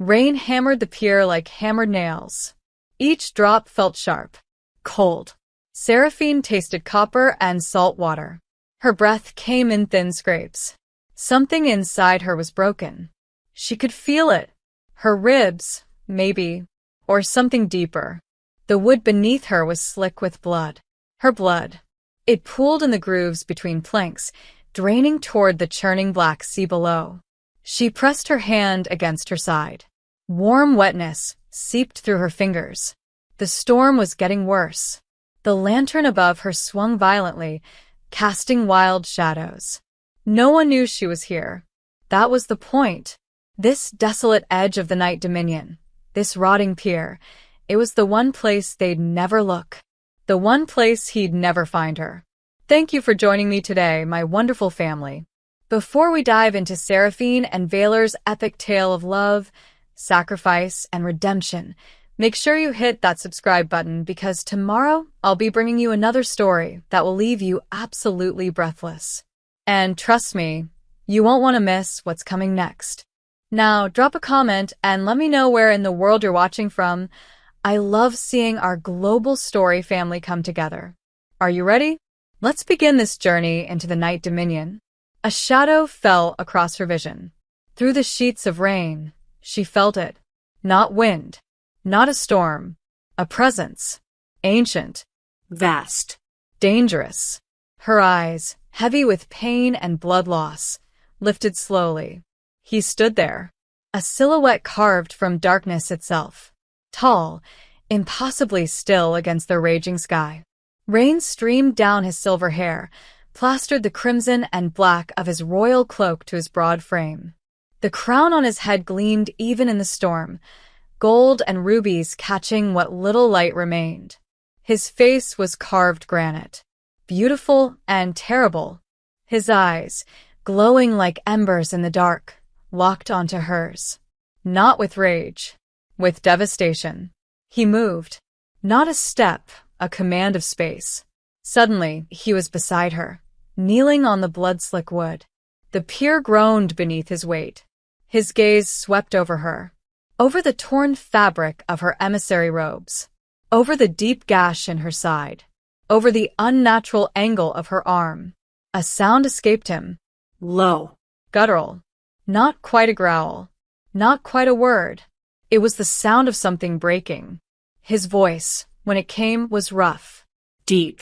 Rain hammered the pier like hammered nails. Each drop felt sharp, cold. Seraphine tasted copper and salt water. Her breath came in thin scrapes. Something inside her was broken. She could feel it. Her ribs, maybe, or something deeper. The wood beneath her was slick with blood. Her blood. It pooled in the grooves between planks, draining toward the churning black sea below. She pressed her hand against her side. Warm wetness seeped through her fingers. The storm was getting worse. The lantern above her swung violently, casting wild shadows. No one knew she was here. That was the point. This desolate edge of the night dominion, this rotting pier, it was the one place they'd never look. The one place he'd never find her. Thank you for joining me today, my wonderful family. Before we dive into Seraphine and Valor's epic tale of love, sacrifice, and redemption, make sure you hit that subscribe button because tomorrow I'll be bringing you another story that will leave you absolutely breathless. And trust me, you won't want to miss what's coming next. Now, drop a comment and let me know where in the world you're watching from. I love seeing our global story family come together. Are you ready? Let's begin this journey into the Night Dominion. A shadow fell across her vision. Through the sheets of rain, she felt it. Not wind, not a storm, a presence. Ancient, vast, dangerous. Her eyes, heavy with pain and blood loss, lifted slowly. He stood there, a silhouette carved from darkness itself. Tall, impossibly still against the raging sky. Rain streamed down his silver hair, plastered the crimson and black of his royal cloak to his broad frame. The crown on his head gleamed even in the storm, gold and rubies catching what little light remained. His face was carved granite, beautiful and terrible. His eyes, glowing like embers in the dark, locked onto hers. Not with rage, with devastation. He moved. Not a step, a command of space. Suddenly, he was beside her, kneeling on the blood-slick wood. The pier groaned beneath his weight. His gaze swept over her, over the torn fabric of her emissary robes, over the deep gash in her side, over the unnatural angle of her arm. A sound escaped him. Low, guttural. Not quite a growl. Not quite a word. It was the sound of something breaking. His voice, when it came, was rough, deep,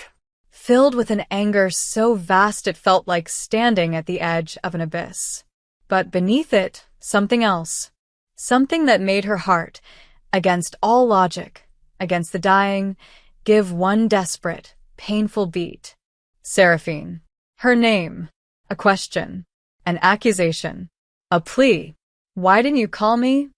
filled with an anger so vast it felt like standing at the edge of an abyss. But beneath it, something else. Something that made her heart, against all logic, against the dying, give one desperate, painful beat. Seraphine. Her name. A question. An accusation. A plea. Why didn't you call me?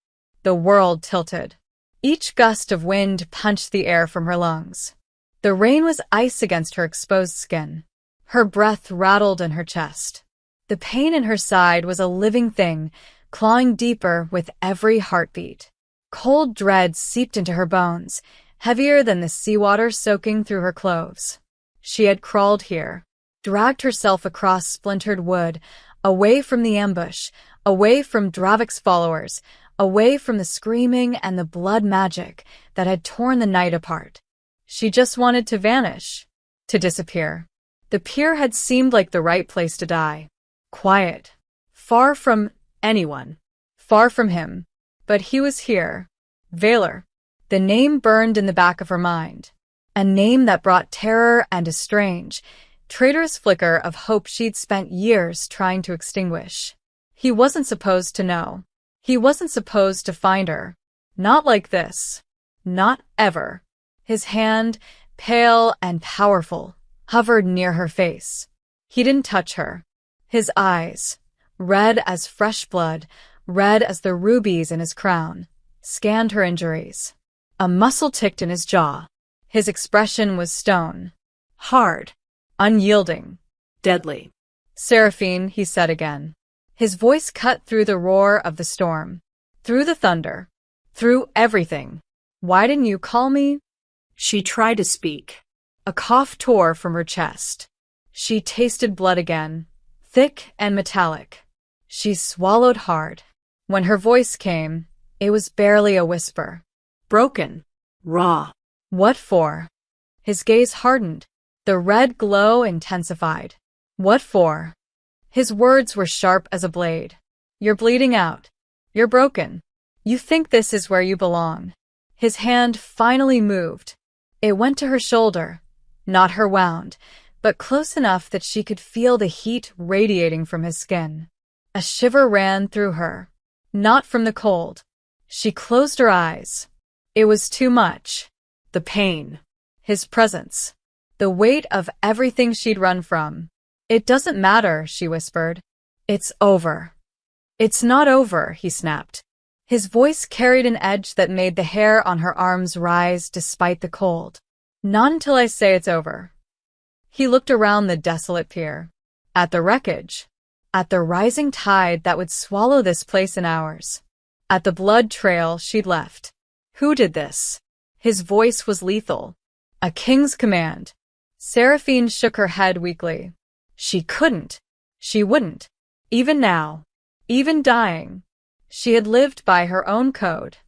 The world tilted. Each gust of wind punched the air from her lungs. The rain was ice against her exposed skin. Her breath rattled in her chest. The pain in her side was a living thing, clawing deeper with every heartbeat. Cold dread seeped into her bones, heavier than the seawater soaking through her clothes. She had crawled here, dragged herself across splintered wood, away from the ambush, away from Dravik's followers, away from the screaming and the blood magic that had torn the night apart. She just wanted to vanish, to disappear. The pier had seemed like the right place to die. Quiet, far from anyone, far from him. But he was here. Valor. The name burned in the back of her mind. A name that brought terror and a strange, traitorous flicker of hope she'd spent years trying to extinguish. He wasn't supposed to know. He wasn't supposed to find her. Not like this. Not ever. His hand, pale and powerful, hovered near her face. He didn't touch her. His eyes, red as fresh blood, red as the rubies in his crown, scanned her injuries. A muscle ticked in his jaw. His expression was stone. Hard. Unyielding. Deadly. Seraphine, he said again. His voice cut through the roar of the storm, through the thunder, through everything. Why didn't you call me? She tried to speak. A cough tore from her chest. She tasted blood again, thick and metallic. She swallowed hard. When her voice came, It was barely a whisper. Broken. Raw. What for? His gaze hardened. The red glow intensified. What for? His words were sharp as a blade. You're bleeding out. You're broken. You think this is where you belong. His hand finally moved. It went to her shoulder, not her wound, but close enough that she could feel the heat radiating from his skin. A shiver ran through her. Not from the cold. She closed her eyes. It was too much. The pain. His presence. The weight of everything she'd run from. It doesn't matter, she whispered. It's over. It's not over, he snapped. His voice carried an edge that made the hair on her arms rise despite the cold. Not until I say it's over. He looked around the desolate pier. At the wreckage. At the rising tide that would swallow this place in hours. At the blood trail she'd left. Who did this? His voice was lethal. A king's command. Seraphine shook her head weakly. She couldn't. She wouldn't. Even now. Even dying. She had lived by her own code.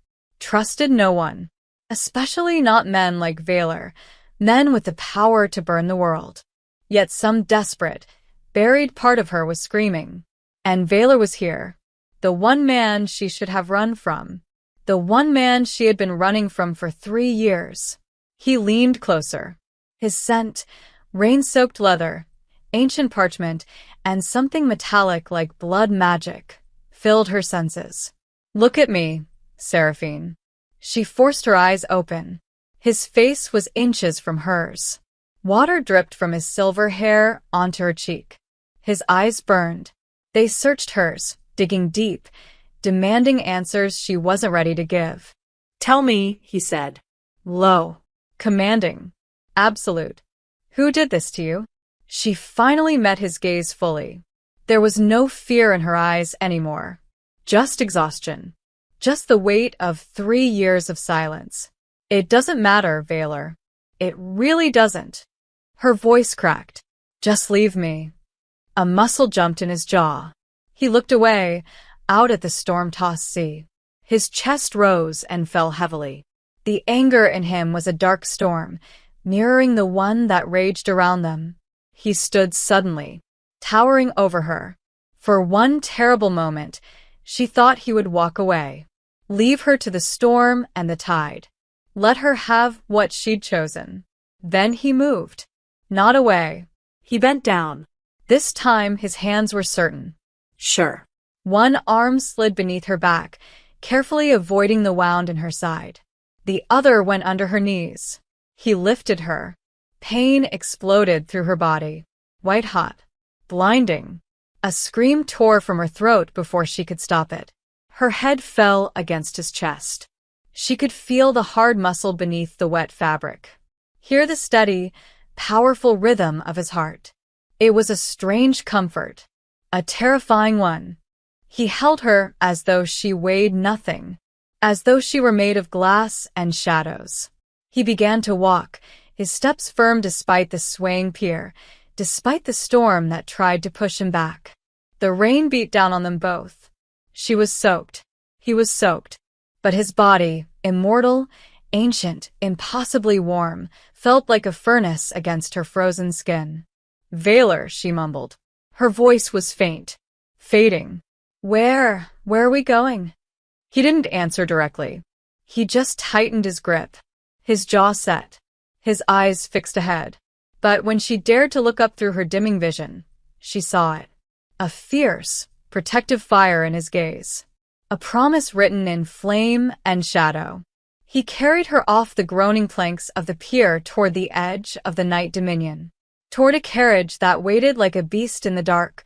Trusted no one. Especially not men like Valor, men with the power to burn the world. Yet some desperate, buried part of her was screaming. And Valor was here. The one man she should have run from. The one man she had been running from for 3 years. He leaned closer. His scent, rain-soaked leather, ancient parchment, and something metallic like blood magic filled her senses. Look at me, Seraphine. She forced her eyes open. His face was inches from hers. Water dripped from his silver hair onto her cheek. His eyes burned. They searched hers, digging deep, demanding answers she wasn't ready to give. Tell me, he said. Low. Commanding. Absolute. Who did this to you? She finally met his gaze fully. There was no fear in her eyes anymore. Just exhaustion. Just the weight of 3 years of silence. It doesn't matter, Valor. It really doesn't. Her voice cracked. Just leave me. A muscle jumped in his jaw. He looked away, out at the storm-tossed sea. His chest rose and fell heavily. The anger in him was a dark storm, mirroring the one that raged around them. He stood suddenly, towering over her. For one terrible moment, she thought he would walk away. Leave her to the storm and the tide. Let her have what she'd chosen. Then he moved. Not away. He bent down. This time his hands were certain. Sure. One arm slid beneath her back, carefully avoiding the wound in her side. The other went under her knees. He lifted her. Pain exploded through her body. White hot. Blinding. A scream tore from her throat before she could stop it. Her head fell against his chest. She could feel the hard muscle beneath the wet fabric. Hear the steady, powerful rhythm of his heart. It was a strange comfort. A terrifying one. He held her as though she weighed nothing. As though she were made of glass and shadows. He began to walk, his steps firm despite the swaying pier, despite the storm that tried to push him back. The rain beat down on them both. She was soaked. He was soaked. But his body, immortal, ancient, impossibly warm, felt like a furnace against her frozen skin. Valor, she mumbled. Her voice was faint, fading. Where are we going? He didn't answer directly. He just tightened his grip. His jaw set. His eyes fixed ahead. But when she dared to look up through her dimming vision, she saw it. A fierce, protective fire in his gaze. A promise written in flame and shadow. He carried her off the groaning planks of the pier toward the edge of the night dominion. Toward a carriage that waited like a beast in the dark,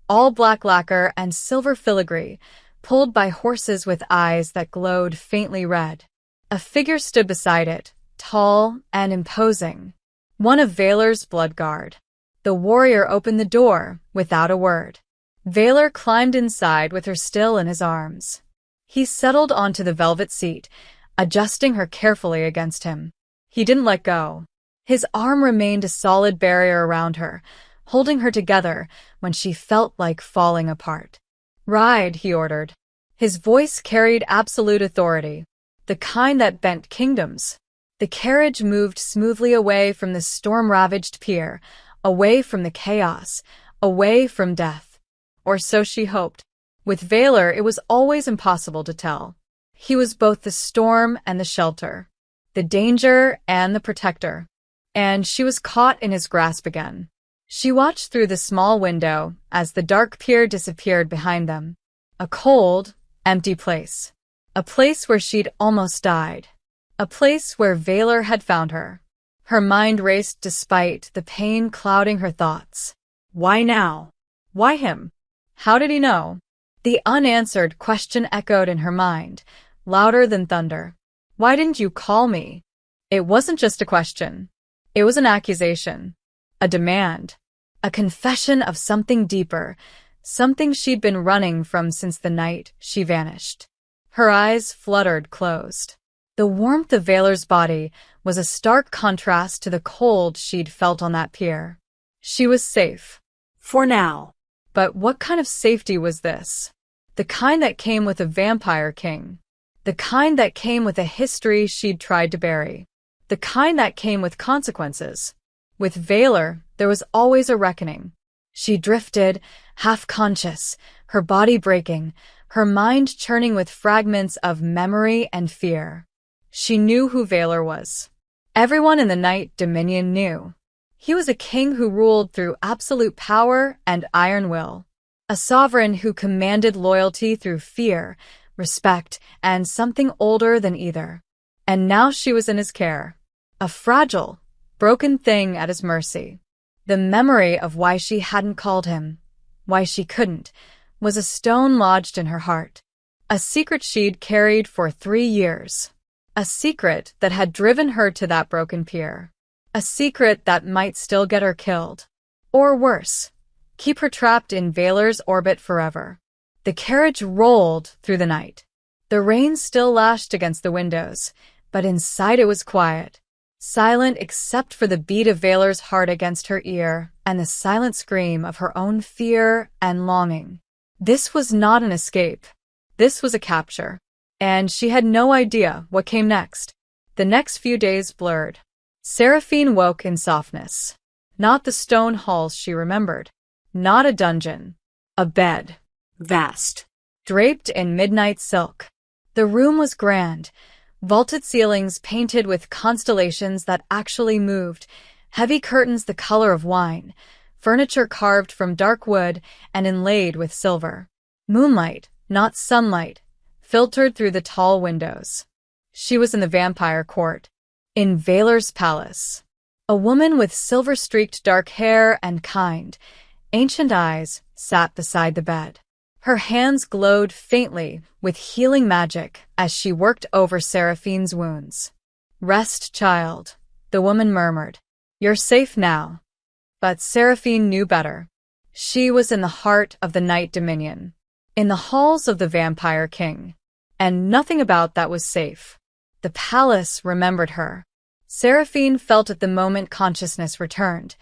all black lacquer and silver filigree, pulled by horses with eyes that glowed faintly red. A figure stood beside it, tall and imposing. One of Valor's blood guard. The warrior opened the door without a word. Valor climbed inside with her still in his arms. He settled onto the velvet seat, adjusting her carefully against him. He didn't let go. His arm remained a solid barrier around her, holding her together when she felt like falling apart. Ride, he ordered. His voice carried absolute authority, the kind that bent kingdoms. The carriage moved smoothly away from the storm-ravaged pier, away from the chaos, away from death. Or so she hoped. With Valor, it was always impossible to tell. He was both the storm and the shelter, the danger and the protector. And she was caught in his grasp again. She watched through the small window as the dark pier disappeared behind them. A cold, empty place. A place where she'd almost died. A place where Valor had found her. Her mind raced despite the pain clouding her thoughts. Why now? Why him? How did he know? The unanswered question echoed in her mind, louder than thunder. Why didn't you call me? It wasn't just a question. It was an accusation. A demand. A confession of something deeper, something she'd been running from since the night she vanished. Her eyes fluttered closed. The warmth of Valor's body was a stark contrast to the cold she'd felt on that pier. She was safe. For now. But what kind of safety was this? The kind that came with a vampire king. The kind that came with a history she'd tried to bury. The kind that came with consequences. With Valor, there was always a reckoning. She drifted, half-conscious, her body breaking, her mind churning with fragments of memory and fear. She knew who Valor was. Everyone in the Night Dominion knew. He was a king who ruled through absolute power and iron will. A sovereign who commanded loyalty through fear, respect, and something older than either. And now she was in his care. A fragile, broken thing at his mercy. The memory of why she hadn't called him, why she couldn't, was a stone lodged in her heart. A secret she'd carried for 3 years. A secret that had driven her to that broken pier. A secret that might still get her killed. Or worse, keep her trapped in Valor's orbit forever. The carriage rolled through the night. The rain still lashed against the windows, but inside it was quiet. Silent except for the beat of Valor's heart against her ear and the silent scream of her own fear and longing. This was not an escape. This was a capture. And she had no idea what came next. The next few days blurred. Seraphine woke in softness. Not the stone halls she remembered. Not a dungeon. A bed. Vast. Draped in midnight silk. The room was grand. Vaulted ceilings painted with constellations that actually moved. Heavy curtains the color of wine. Furniture carved from dark wood and inlaid with silver. Moonlight, not sunlight, filtered through the tall windows. She was in the vampire court. In Valor's palace. A woman with silver-streaked dark hair and kind, ancient eyes sat beside the bed. Her hands glowed faintly with healing magic as she worked over Seraphine's wounds. "Rest, child," the woman murmured. "You're safe now." But Seraphine knew better. She was in the heart of the Night Dominion. In the halls of the Vampire King. And nothing about that was safe. The palace remembered her. Seraphine felt at the moment consciousness returned,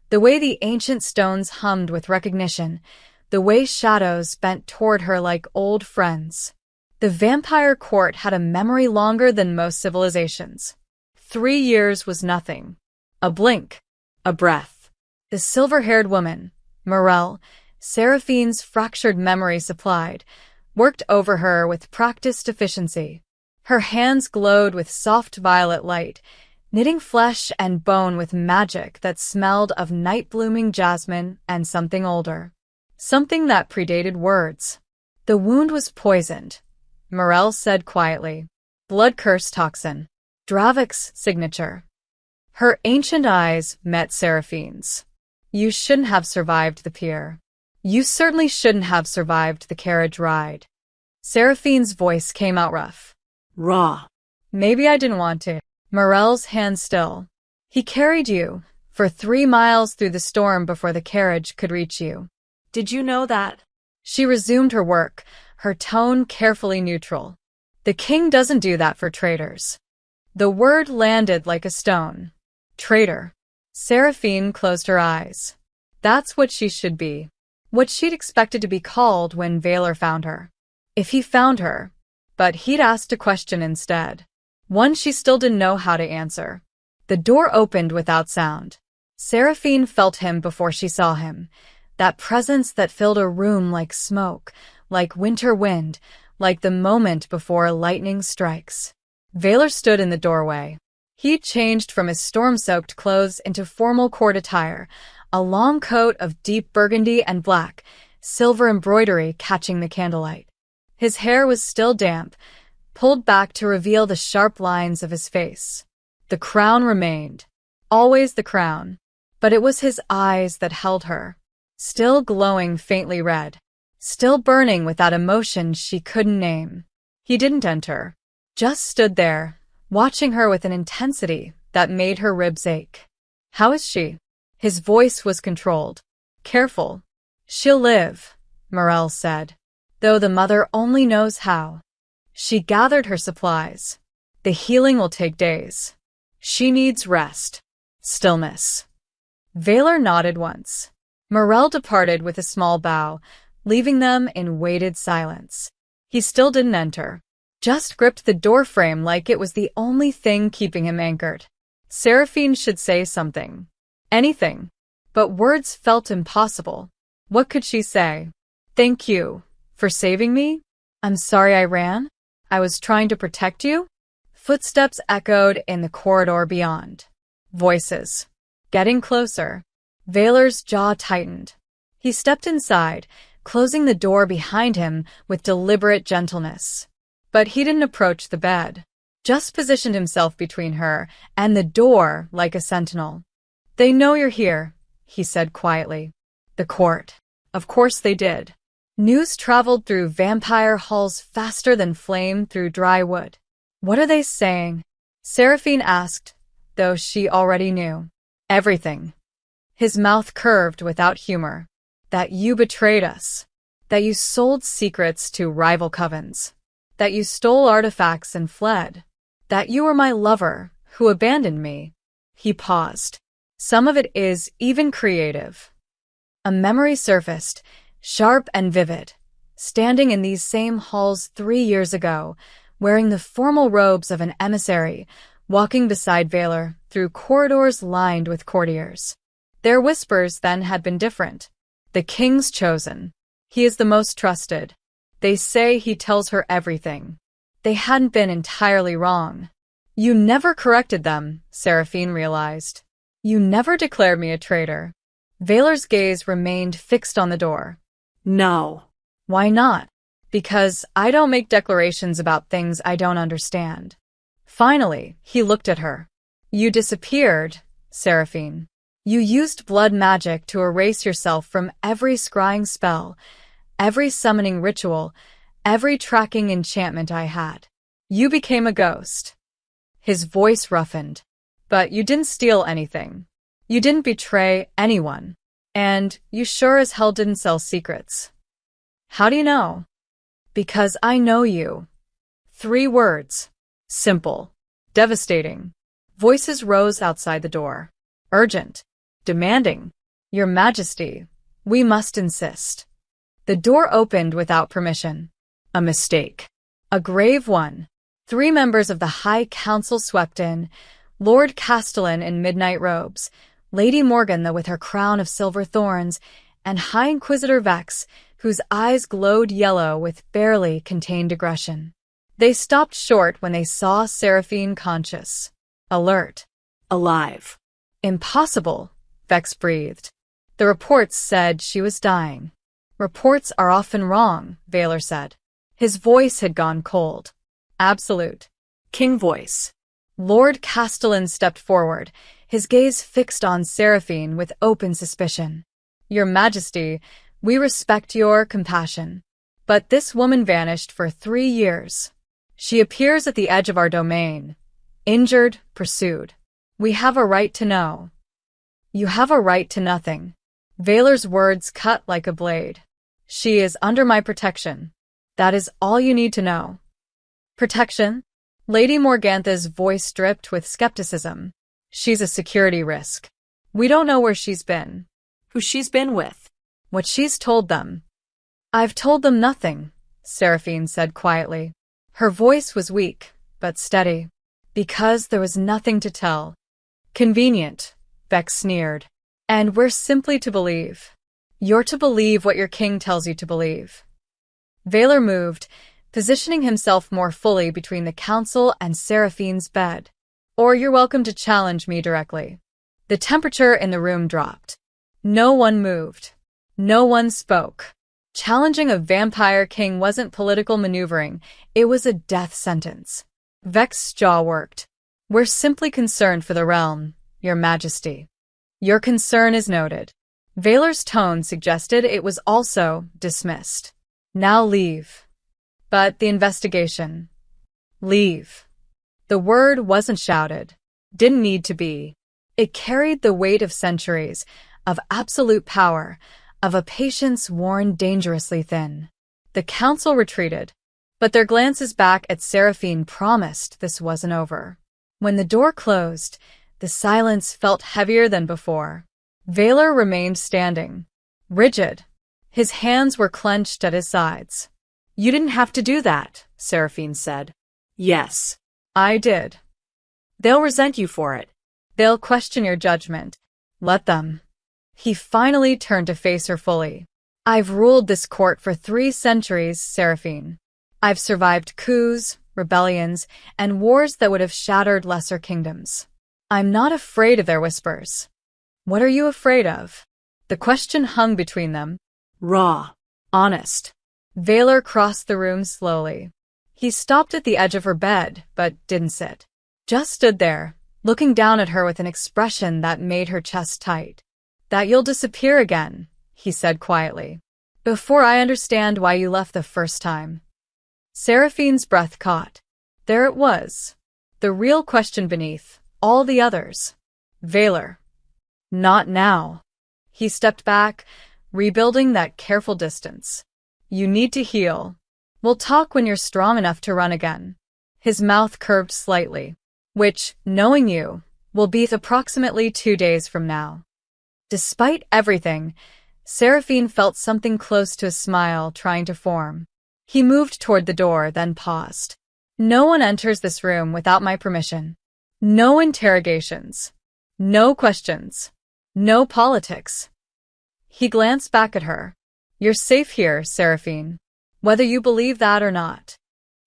the way the ancient stones hummed with recognition, the way shadows bent toward her like old friends. The vampire court had a memory longer than most civilizations. 3 years was nothing. A blink. A breath. The silver-haired woman, Morel, Seraphine's fractured memory supplied, worked over her with practiced efficiency. Her hands glowed with soft violet light, knitting flesh and bone with magic that smelled of night-blooming jasmine and something older. Something that predated words. The wound was poisoned, Morel said quietly. Blood curse toxin. Dravik's signature. Her ancient eyes met Seraphine's. You shouldn't have survived the pier. You certainly shouldn't have survived the carriage ride. Seraphine's voice came out rough. Raw. Maybe I didn't want to. Morel's hand still. He carried you for 3 miles through the storm before the carriage could reach you. Did you know that? She resumed her work, her tone carefully neutral. The king doesn't do that for traitors. The word landed like a stone. Traitor. Seraphine closed her eyes. That's what she should be. What she'd expected to be called when Valor found her. if he found her. But he'd asked a question instead. One she still didn't know how to answer. The door opened without sound. Seraphine felt him before she saw him. That presence that filled a room like smoke, like winter wind, like the moment before lightning strikes. Valor stood in the doorway. He'd changed from his storm-soaked clothes into formal court attire, a long coat of deep burgundy and black, silver embroidery catching the candlelight. His hair was still damp, pulled back to reveal the sharp lines of his face. The crown remained. Always the crown. But it was his eyes that held her. Still glowing faintly red. Still burning with that emotion she couldn't name. He didn't enter. Just stood there, watching her with an intensity that made her ribs ache. How is she? His voice was controlled. Careful. She'll live, Morel said, though the mother only knows how. She gathered her supplies. The healing will take days. She needs rest. Stillness. Valor nodded once. Morel departed with a small bow, leaving them in weighted silence. He still didn't enter. Just gripped the doorframe like it was the only thing keeping him anchored. Seraphine should say something. Anything. But words felt impossible. What could she say? Thank you for saving me? I'm sorry I ran. I was trying to protect you. Footsteps echoed in the corridor beyond. Voices. Getting closer. Valor's jaw tightened. He stepped inside, closing the door behind him with deliberate gentleness. But he didn't approach the bed. Just positioned himself between her and the door like a sentinel. They know you're here, he said quietly. The court. Of course they did. News traveled through vampire halls faster than flame through dry wood. What are they saying? Seraphine asked, though she already knew. Everything. His mouth curved without humor. That you betrayed us. That you sold secrets to rival covens. That you stole artifacts and fled. That you were my lover, who abandoned me. He paused. Some of it is even creative. A memory surfaced, sharp and vivid, standing in these same halls 3 years ago, wearing the formal robes of an emissary, walking beside Valor through corridors lined with courtiers. Their whispers then had been different. The king's chosen. He is the most trusted. They say he tells her everything. They hadn't been entirely wrong. You never corrected them, Seraphine realized. You never declared me a traitor. Valor's gaze remained fixed on the door. No. Why not? Because I don't make declarations about things I don't understand. Finally, he looked at her. You disappeared, Seraphine. You used blood magic to erase yourself from every scrying spell, every summoning ritual, every tracking enchantment I had. You became a ghost. His voice roughened. But you didn't steal anything. You didn't betray anyone. And you sure as hell didn't sell secrets. How do you know? Because I know you. 3 words. Simple. Devastating. Voices rose outside the door. Urgent. Demanding. Your Majesty, we must insist. The door opened without permission. A mistake. A grave one. 3 members of the High Council swept in, Lord Castellan in midnight robes, Lady Morgana with her crown of silver thorns, and High Inquisitor Vex, whose eyes glowed yellow with barely contained aggression. They stopped short when they saw Seraphine conscious. Alert. Alive. Impossible, Vex breathed. The reports said she was dying. Reports are often wrong, Valor said. His voice had gone cold. Absolute. King voice. Lord Castellan stepped forward, his gaze fixed on Seraphine with open suspicion. Your Majesty, we respect your compassion. But this woman vanished for 3 years. She appears at the edge of our domain. Injured, pursued. We have a right to know. You have a right to nothing. Valor's words cut like a blade. She is under my protection. That is all you need to know. Protection? Lady Morgantha's voice dripped with skepticism. She's a security risk. We don't know where she's been. Who she's been with. What she's told them. I've told them nothing, Seraphine said quietly. Her voice was weak, but steady. Because there was nothing to tell. Convenient, Vex sneered. And we're simply to believe. You're to believe what your king tells you to believe. Valor moved, positioning himself more fully between the council and Seraphine's bed. Or you're welcome to challenge me directly. The temperature in the room dropped. No one moved. No one spoke. Challenging a vampire king wasn't political maneuvering, it was a death sentence. Vex's jaw worked. We're simply concerned for the realm, Your Majesty. Your concern is noted. Valor's tone suggested it was also dismissed. Now leave. But the investigation. Leave. The word wasn't shouted. Didn't need to be. It carried the weight of centuries, of absolute power, of a patience worn dangerously thin. The council retreated, but their glances back at Seraphine promised this wasn't over. When the door closed, the silence felt heavier than before. Valor remained standing, rigid. His hands were clenched at his sides. You didn't have to do that, Seraphine said. Yes. I did. They'll resent you for it. They'll question your judgment. Let them. He finally turned to face her fully. I've ruled this court for 3 centuries, Seraphine. I've survived coups, rebellions, and wars that would have shattered lesser kingdoms. I'm not afraid of their whispers. What are you afraid of? The question hung between them. Raw. Honest. Valor crossed the room slowly. He stopped at the edge of her bed, but didn't sit. Just stood there, looking down at her with an expression that made her chest tight. That you'll disappear again, he said quietly. Before I understand why you left the first time. Seraphine's breath caught. There it was. The real question beneath all the others. Valor. Not now. He stepped back, rebuilding that careful distance. You need to heal. We'll talk when you're strong enough to run again. His mouth curved slightly, which, knowing you, will be approximately 2 days from now. Despite everything, Seraphine felt something close to a smile trying to form. He moved toward the door, then paused. No one enters this room without my permission. No interrogations. No questions. No politics. He glanced back at her. You're safe here, Seraphine, whether you believe that or not.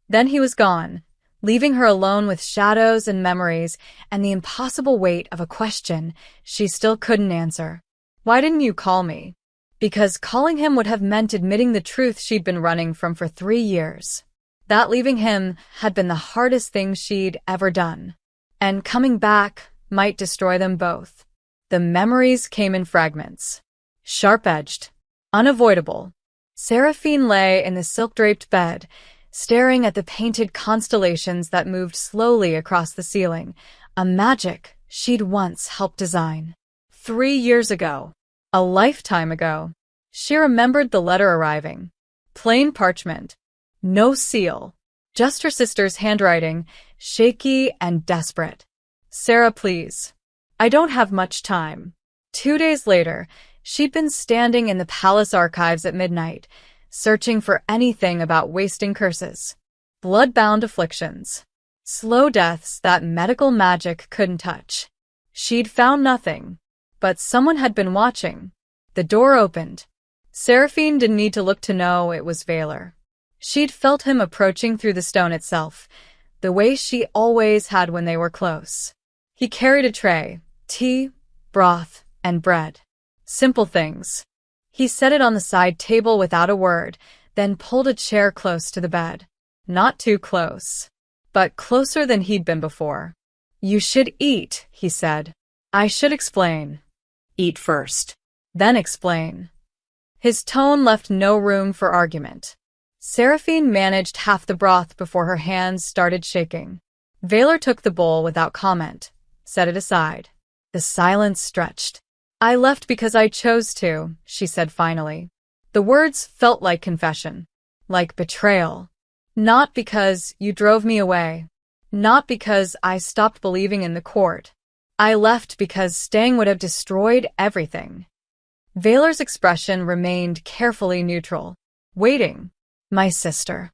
Then he was gone, leaving her alone with shadows and memories and the impossible weight of a question she still couldn't answer. Why didn't you call me? Because calling him would have meant admitting the truth she'd been running from for 3 years. That leaving him had been the hardest thing she'd ever done. And coming back might destroy them both. The memories came in fragments. Sharp-edged. Unavoidable. Seraphine lay in the silk-draped bed, staring at the painted constellations that moved slowly across the ceiling, a magic she'd once helped design. 3 years ago. A lifetime ago. She remembered the letter arriving. Plain parchment. No seal. Just her sister's handwriting, shaky and desperate. Sarah, please. I don't have much time. 2 days later, she'd been standing in the palace archives at midnight, searching for anything about wasting curses. Blood-bound afflictions. Slow deaths that medical magic couldn't touch. She'd found nothing. But someone had been watching. The door opened. Seraphine didn't need to look to know it was Valor. She'd felt him approaching through the stone itself, the way she always had when they were close. He carried a tray, tea, broth, and bread. Simple things. He set it on the side table without a word, then pulled a chair close to the bed. Not too close, but closer than he'd been before. You should eat, he said. I should explain. Eat first. Then explain. His tone left no room for argument. Seraphine managed half the broth before her hands started shaking. Valor took the bowl without comment, set it aside. The silence stretched. I left because I chose to, she said finally. The words felt like confession, like betrayal. Not because you drove me away. Not because I stopped believing in the court. I left because staying would have destroyed everything. Valor's expression remained carefully neutral, waiting. My sister.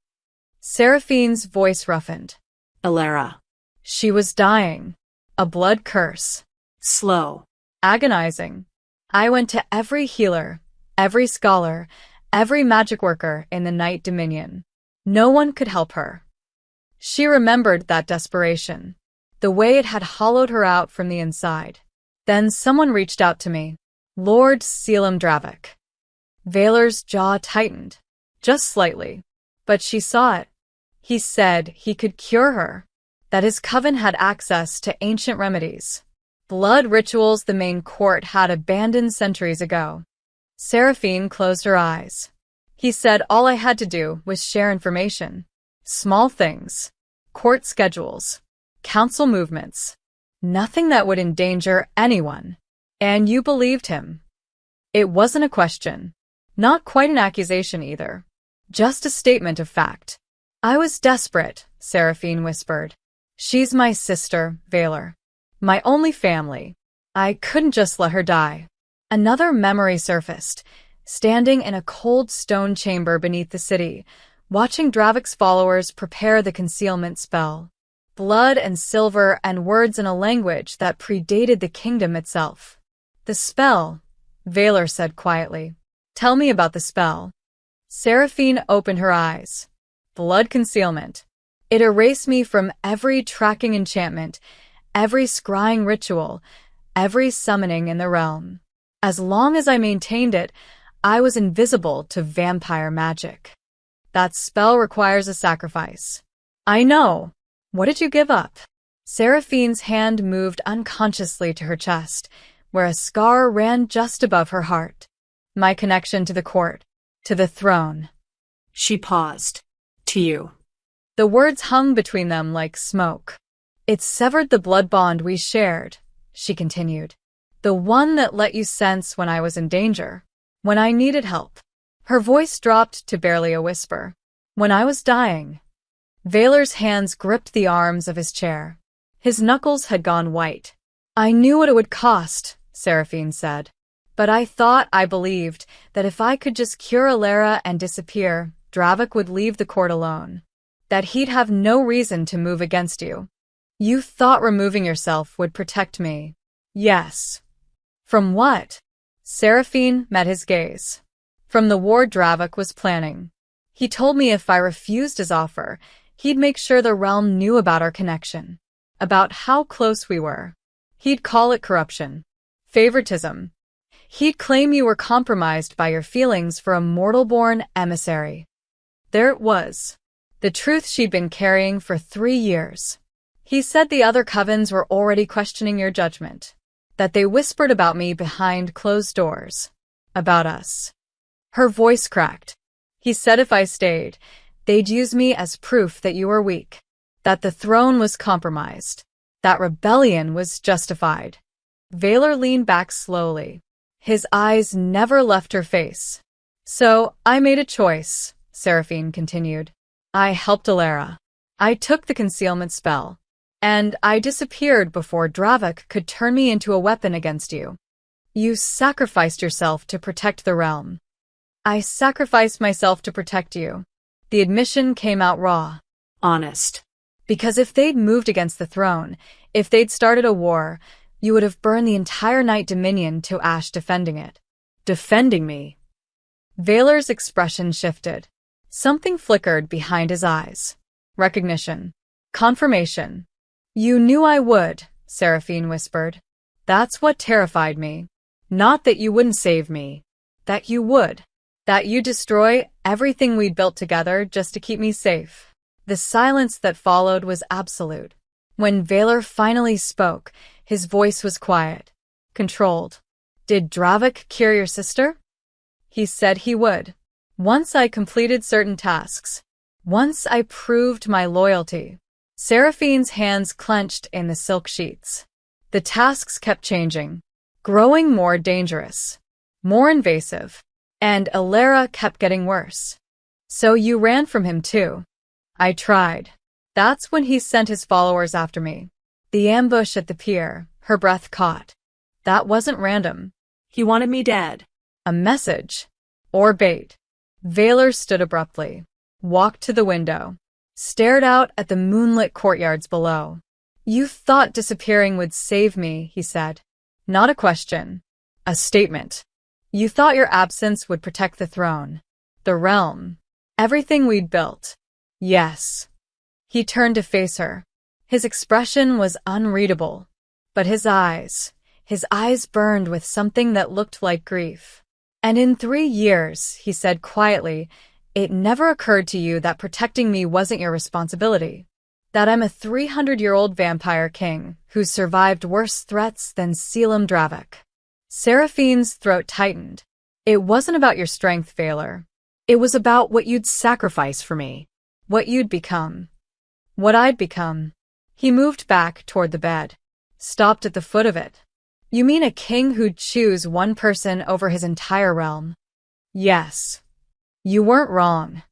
Seraphine's voice roughened. Alara. She was dying. A blood curse. Slow. Agonizing. I went to every healer, every scholar, every magic worker in the Night Dominion. No one could help her. She remembered that desperation, the way it had hollowed her out from the inside. Then someone reached out to me. Lord Selim Dravik. Vaylor's jaw tightened, just slightly, but she saw it. He said he could cure her, that his coven had access to ancient remedies, blood rituals the main court had abandoned centuries ago. Seraphine closed her eyes. He said all I had to do was share information. Small things. Court schedules. Council movements. Nothing that would endanger anyone. And you believed him. It wasn't a question. Not quite an accusation either. Just a statement of fact. I was desperate, Seraphine whispered. She's my sister, Vaylor. My only family. I couldn't just let her die. Another memory surfaced, standing in a cold stone chamber beneath the city, watching Dravik's followers prepare the concealment spell. Blood and silver and words in a language that predated the kingdom itself. The spell, Vaylor said quietly. Tell me about the spell. Seraphine opened her eyes. Blood concealment. It erased me from every tracking enchantment, every scrying ritual, every summoning in the realm. As long as I maintained it, I was invisible to vampire magic. That spell requires a sacrifice. I know. What did you give up? Seraphine's hand moved unconsciously to her chest, where a scar ran just above her heart. My connection to the court, to the throne. She paused. To you. The words hung between them like smoke. It severed the blood bond we shared, she continued. The one that let you sense when I was in danger, when I needed help. Her voice dropped to barely a whisper. When I was dying. Vaylor's hands gripped the arms of his chair. His knuckles had gone white. I knew what it would cost, Seraphine said. But I believed that if I could just cure Alara and disappear, Dravik would leave the court alone. That he'd have no reason to move against you. You thought removing yourself would protect me. Yes. From what? Seraphine met his gaze. From the war Dravik was planning. He told me if I refused his offer, he'd make sure the realm knew about our connection. About how close we were. He'd call it corruption. Favoritism. He'd claim you were compromised by your feelings for a mortal-born emissary. There it was. The truth she'd been carrying for 3 years. He said the other covens were already questioning your judgment. That they whispered about me behind closed doors. About us. Her voice cracked. He said if I stayed, they'd use me as proof that you were weak. That the throne was compromised. That rebellion was justified. Vaylor leaned back slowly. His eyes never left her face. So, I made a choice, Seraphine continued. I helped Alara. I took the concealment spell. And I disappeared before Dravik could turn me into a weapon against you. You sacrificed yourself to protect the realm. I sacrificed myself to protect you. The admission came out raw. Honest. Because if they'd moved against the throne, if they'd started a war, you would have burned the entire Night Dominion to ash defending it. Defending me. Vaylor's expression shifted. Something flickered behind his eyes. Recognition. Confirmation. You knew I would, Seraphine whispered. That's what terrified me. Not that you wouldn't save me. That you would. That you'd destroy everything we'd built together just to keep me safe. The silence that followed was absolute. When Vaylor finally spoke, his voice was quiet, controlled. Did Dravik cure your sister? He said he would. Once I completed certain tasks. Once I proved my loyalty. Seraphine's hands clenched in the silk sheets. The tasks kept changing, growing more dangerous, more invasive, and Alara kept getting worse. So you ran from him too. I tried. That's when he sent his followers after me. The ambush at the pier, her breath caught. That wasn't random. He wanted me dead. A message. Or bait. Vaylor stood abruptly. walked to the window, stared out at the moonlit courtyards below. You thought disappearing would save me, he said. Not a question. A statement. You thought your absence would protect the throne, the realm, everything we'd built. Yes. He turned to face her. His expression was unreadable, but his eyes burned with something that looked like grief. And in 3 years, he said quietly, it never occurred to you that protecting me wasn't your responsibility. That I'm a 300-year-old vampire king who's survived worse threats than Selim Dravik. Seraphine's throat tightened. It wasn't about your strength, Valor. It was about what you'd sacrifice for me. What you'd become. What I'd become. He moved back toward the bed. Stopped at the foot of it. You mean a king who'd choose one person over his entire realm? Yes. You weren't wrong.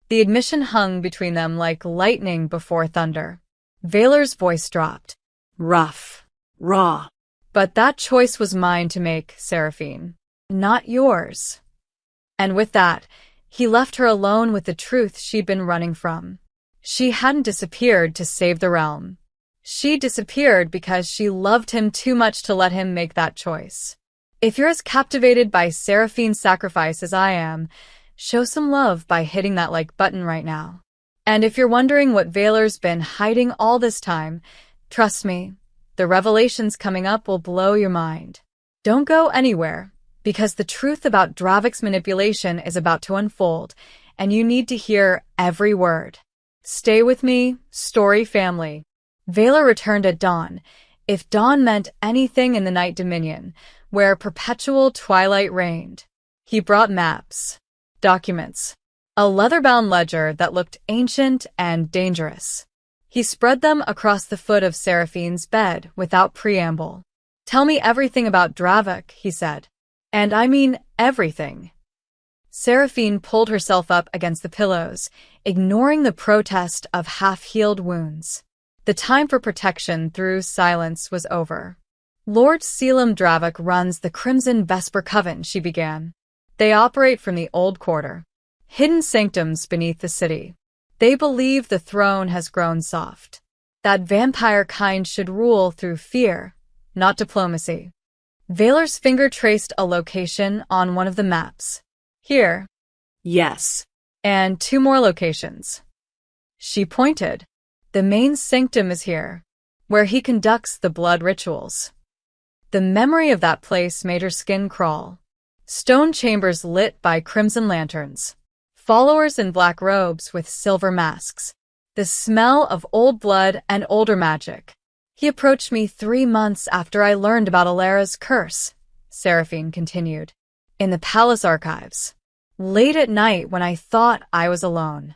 The admission hung between them like lightning before thunder. Valor's voice dropped. Rough. Raw. But that choice was mine to make, Seraphine. Not yours. And with that, he left her alone with the truth she'd been running from. She hadn't disappeared to save the realm. She disappeared because she loved him too much to let him make that choice. If you're as captivated by Seraphine's sacrifice as I am, show some love by hitting that like button right now. And if you're wondering what Valor's been hiding all this time, trust me, the revelations coming up will blow your mind. Don't go anywhere, because the truth about Dravik's manipulation is about to unfold, and you need to hear every word. Stay with me, story family. Valor returned at dawn, if dawn meant anything in the Night Dominion, where perpetual twilight reigned. He brought maps, documents, a leather-bound ledger that looked ancient and dangerous. He spread them across the foot of Seraphine's bed without preamble. Tell me everything about Dravik, he said. And I mean everything. Seraphine pulled herself up against the pillows, ignoring the protest of half-healed wounds. The time for protection through silence was over. Lord Selim Dravik runs the Crimson Vesper Coven, she began. They operate from the Old Quarter, hidden sanctums beneath the city. They believe the throne has grown soft, that vampire kind should rule through fear, not diplomacy. Valor's finger traced a location on one of the maps. Here. Yes. And 2 more locations. She pointed. The main sanctum is here, where he conducts the blood rituals. The memory of that place made her skin crawl. Stone chambers lit by crimson lanterns. Followers in black robes with silver masks. The smell of old blood and older magic. He approached me 3 months after I learned about Alara's curse, Seraphine continued. In the palace archives. Late at night when I thought I was alone.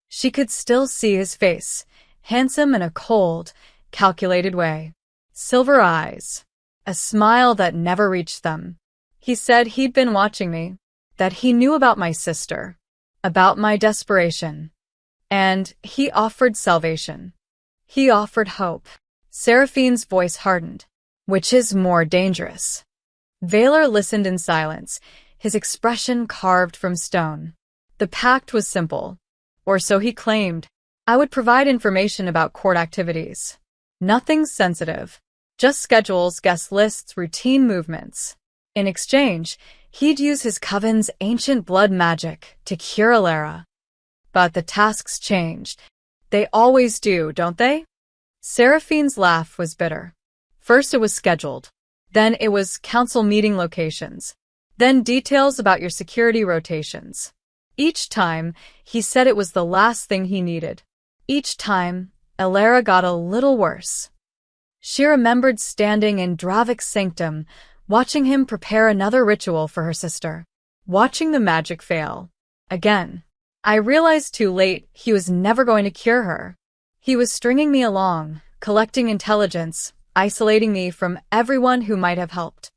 She could still see his face, handsome in a cold, calculated way. Silver eyes. A smile that never reached them. He said he'd been watching me, that he knew about my sister, about my desperation. And he offered salvation. He offered hope. Seraphine's voice hardened. Which is more dangerous? Valor listened in silence, his expression carved from stone. The pact was simple, or so he claimed. I would provide information about court activities. Nothing sensitive. Just schedules, guest lists, routine movements. In exchange, he'd use his coven's ancient blood magic to cure Alara. But the tasks changed. They always do, don't they? Seraphine's laugh was bitter. First it was scheduled. Then it was council meeting locations. Then details about your security rotations. Each time, he said it was the last thing he needed. Each time, Alara got a little worse. She remembered standing in Dravik's sanctum, watching him prepare another ritual for her sister. Watching the magic fail. Again. I realized too late he was never going to cure her. He was stringing me along, collecting intelligence, isolating me from everyone who might have helped.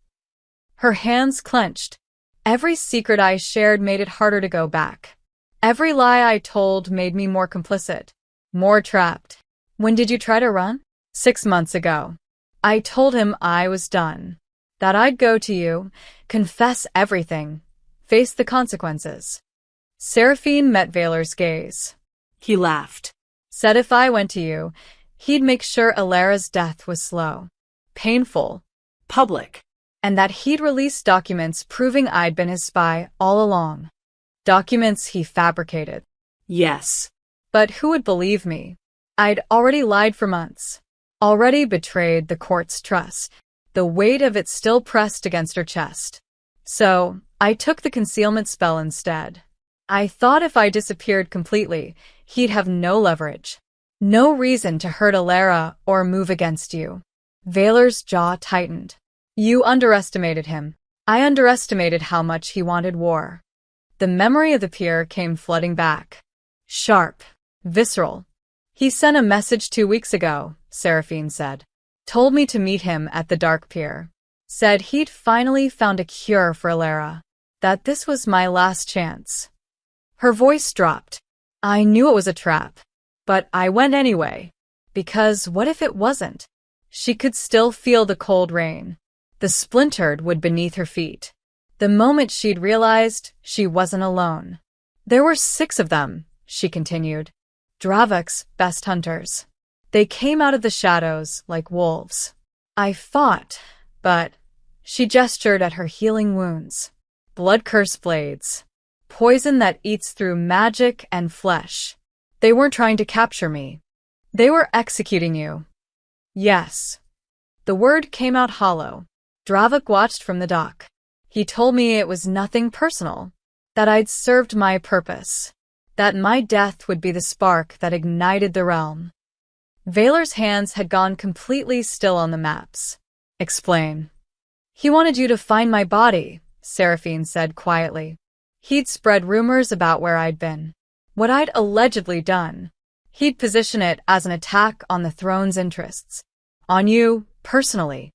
Her hands clenched. Every secret I shared made it harder to go back. Every lie I told made me more complicit, more trapped. When did you try to run? 6 months ago. I told him I was done. That I'd go to you, confess everything, face the consequences. Seraphine met Valor's gaze. He laughed. Said if I went to you, he'd make sure Alara's death was slow, painful, Public. and that he'd release documents proving I'd been his spy all along. Documents he fabricated. Yes. But who would believe me? I'd already lied for months. Already betrayed the court's trust. The weight of it still pressed against her chest. So, I took the concealment spell instead. I thought if I disappeared completely, he'd have no leverage. No reason to hurt Alara or move against you. Valor's jaw tightened. You underestimated him. I underestimated how much he wanted war. The memory of the pier came flooding back. Sharp. Visceral. He sent a message 2 weeks ago, Seraphine said. Told me to meet him at the dark pier. Said he'd finally found a cure for Alara. That this was my last chance. Her voice dropped. I knew it was a trap. But I went anyway. Because what if it wasn't? She could still feel the cold rain. The splintered wood beneath her feet. The moment she'd realized she wasn't alone. There were 6 of them, she continued. Dravok's best hunters. They came out of the shadows like wolves. I fought, but she gestured at her healing wounds. Blood-cursed blades. Poison that eats through magic and flesh. They weren't trying to capture me. They were executing you. Yes. The word came out hollow. Dravok watched from the dock. He told me it was nothing personal. That I'd served my purpose. That my death would be the spark that ignited the realm. Valor's hands had gone completely still on the maps. Explain. He wanted you to find my body, Seraphine said quietly. He'd spread rumors about where I'd been. What I'd allegedly done. He'd position it as an attack on the throne's interests. On you, personally.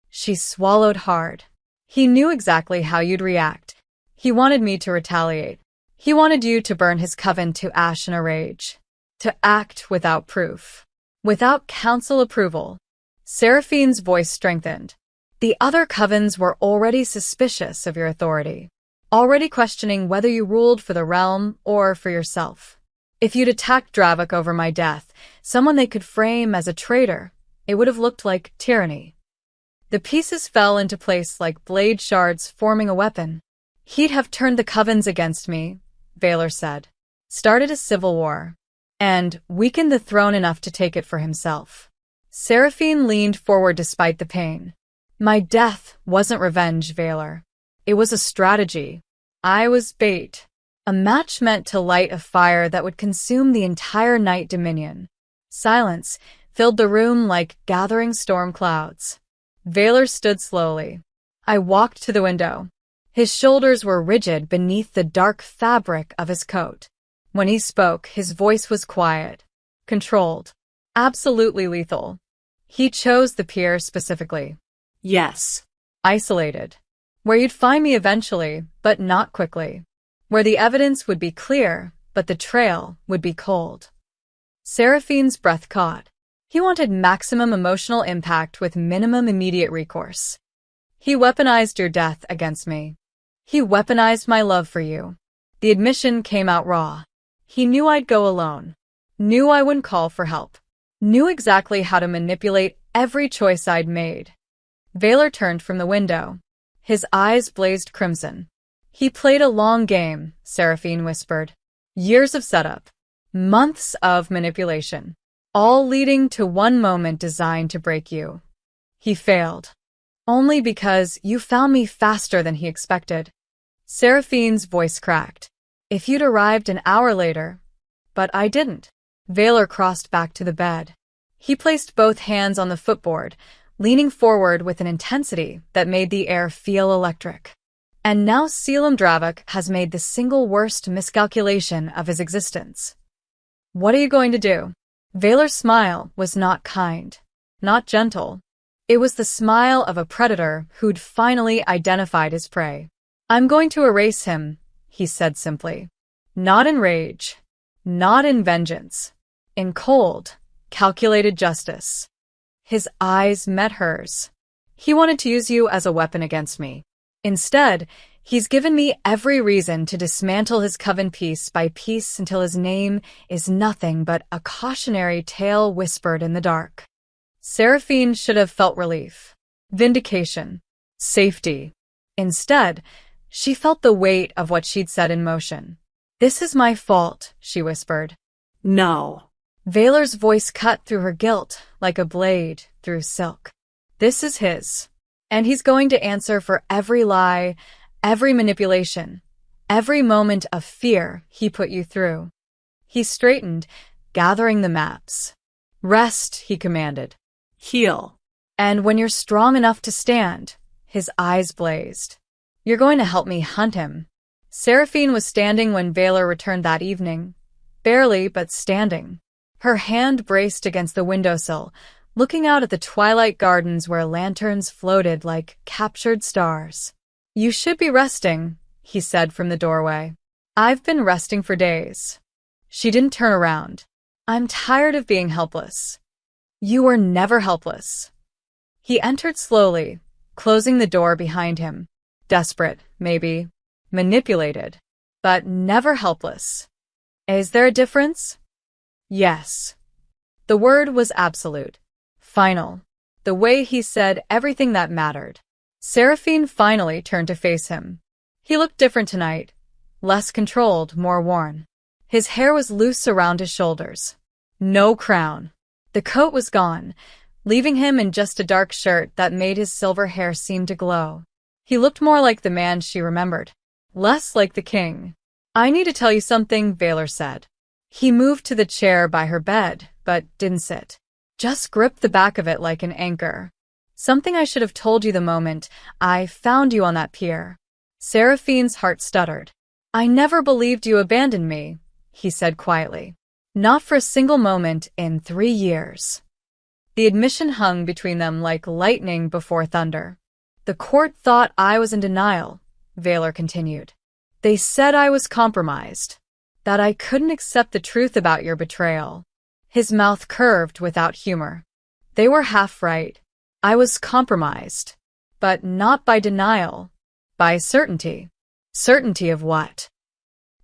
She swallowed hard. He knew exactly how you'd react. He wanted me to retaliate. He wanted you to burn his coven to ash in a rage. To act without proof. Without council approval. Seraphine's voice strengthened. The other covens were already suspicious of your authority. Already questioning whether you ruled for the realm or for yourself. If you'd attacked Dravok over my death, someone they could frame as a traitor, it would have looked like tyranny. The pieces fell into place like blade shards forming a weapon. He'd have turned the covens against me, Valor said. Started a civil war. And weakened the throne enough to take it for himself. Seraphine leaned forward despite the pain. My death wasn't revenge, Valor. It was a strategy. I was bait. A match meant to light a fire that would consume the entire night dominion. Silence filled the room like gathering storm clouds. Valor stood slowly. I walked to the window. His shoulders were rigid beneath the dark fabric of his coat. When he spoke, his voice was quiet, controlled, absolutely lethal. He chose the pier specifically. Yes. Isolated. Where you'd find me eventually, but not quickly. Where the evidence would be clear, but the trail would be cold. Seraphine's breath caught. He wanted maximum emotional impact with minimum immediate recourse. He weaponized your death against me. He weaponized my love for you. The admission came out raw. He knew I'd go alone. Knew I wouldn't call for help. Knew exactly how to manipulate every choice I'd made. Valor turned from the window. His eyes blazed crimson. He played a long game, Seraphine whispered. Years of setup. Months of manipulation. All leading to one moment designed to break you. He failed. Only because you found me faster than he expected. Seraphine's voice cracked. If you'd arrived an hour later. But I didn't. Valor crossed back to the bed. He placed both hands on the footboard, leaning forward with an intensity that made the air feel electric. And now Selim Dravok has made the single worst miscalculation of his existence. What are you going to do? Valor's smile was not kind, not gentle. It was the smile of a predator who'd finally identified his prey. I'm going to erase him, he said simply. Not in rage. Not in vengeance. In cold, calculated justice. His eyes met hers. He wanted to use you as a weapon against me. Instead, He's given me every reason to dismantle his coven piece by piece until his name is nothing but a cautionary tale whispered in the dark. Seraphine should have felt relief, vindication, safety. Instead, she felt the weight of what she'd set in motion. "This is my fault," she whispered. No. Valor's voice cut through her guilt like a blade through silk. "This is his, and he's going to answer for every lie, every manipulation, every moment of fear he put you through." He straightened, gathering the maps. "Rest," he commanded. Heal. "And when you're strong enough to stand," his eyes blazed, "you're going to help me hunt him." Seraphine was standing when Valor returned that evening. Barely, but standing. Her hand braced against the windowsill, looking out at the twilight gardens where lanterns floated like captured stars. "You should be resting," he said from the doorway. "I've been resting for days." She didn't turn around. "I'm tired of being helpless." "You were never helpless." He entered slowly, closing the door behind him. Desperate, maybe. Manipulated. But never helpless. Is there a difference? Yes. The word was absolute. Final. The way he said everything that mattered. Seraphine finally turned to face him. He looked different tonight. Less controlled, more worn. His hair was loose around his shoulders. No crown. The coat was gone, leaving him in just a dark shirt that made his silver hair seem to glow. He looked more like the man she remembered. Less like the king. "I need to tell you something," Valor said. He moved to the chair by her bed, but didn't sit. Just gripped the back of it like an anchor. "Something I should have told you the moment I found you on that pier." Seraphine's heart stuttered. "I never believed you abandoned me," he said quietly. "Not for a single moment in 3 years." The admission hung between them like lightning before thunder. "The court thought I was in denial," Valor continued. "They said I was compromised, that I couldn't accept the truth about your betrayal." His mouth curved without humor. "They were half right. I was compromised, but not by denial, by certainty." "Certainty of what?"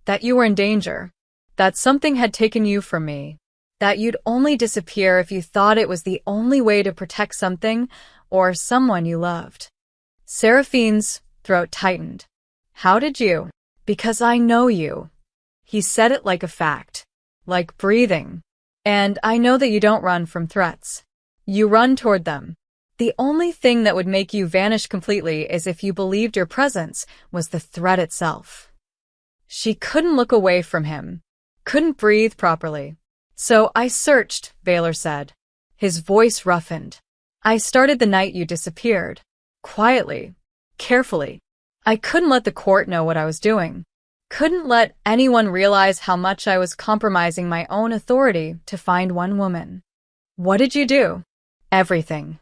"That you were in danger, that something had taken you from me, that you'd only disappear if you thought it was the only way to protect something or someone you loved." Seraphine's throat tightened. "How did you?" "Because I know you." He said it like a fact, like breathing. "And I know that you don't run from threats. You run toward them. The only thing that would make you vanish completely is if you believed your presence was the threat itself." She couldn't look away from him, couldn't breathe properly. "So I searched," Valor said. His voice roughened. "I started the night you disappeared. Quietly. Carefully. I couldn't let the court know what I was doing. Couldn't let anyone realize how much I was compromising my own authority to find one woman." "What did you do?" "Everything."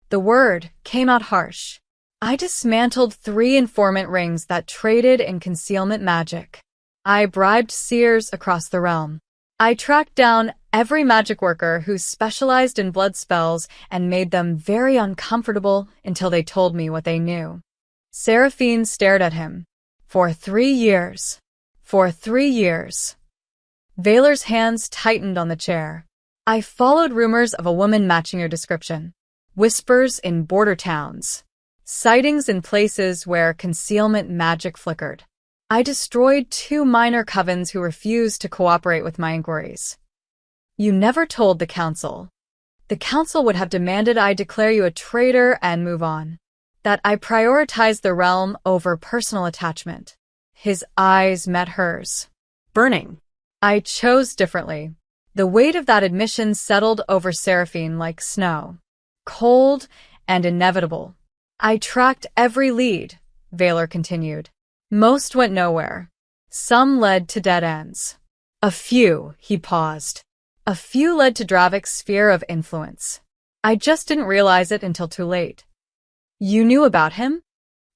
The word came out harsh. "I dismantled 3 informant rings that traded in concealment magic. I bribed seers across the realm. I tracked down every magic worker who specialized in blood spells and made them very uncomfortable until they told me what they knew." Seraphine stared at him. "For 3 years. For 3 years." Valor's hands tightened on the chair. "I followed rumors of a woman matching your description. Whispers in border towns. Sightings in places where concealment magic flickered. I destroyed 2 minor covens who refused to cooperate with my inquiries." "You never told the council." "The council would have demanded I declare you a traitor and move on. That I prioritize the realm over personal attachment." His eyes met hers. Burning. "I chose differently." The weight of that admission settled over Seraphine like snow. Cold and inevitable. "I tracked every lead," Valor continued. "Most went nowhere. Some led to dead ends. A few," he paused. "A few led to Dravik's sphere of influence. I just didn't realize it until too late." "You knew about him?"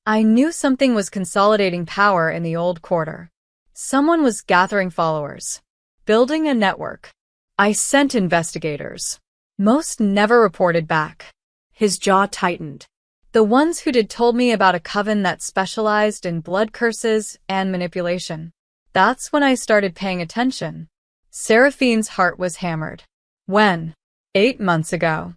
"I knew something was consolidating power in the old quarter. Someone was gathering followers, building a network. I sent investigators. Most never reported back." His jaw tightened. The ones who did told me about a coven that specialized in blood curses and manipulation. That's when I started paying attention. Seraphine's heart was hammered. When? 8 months ago.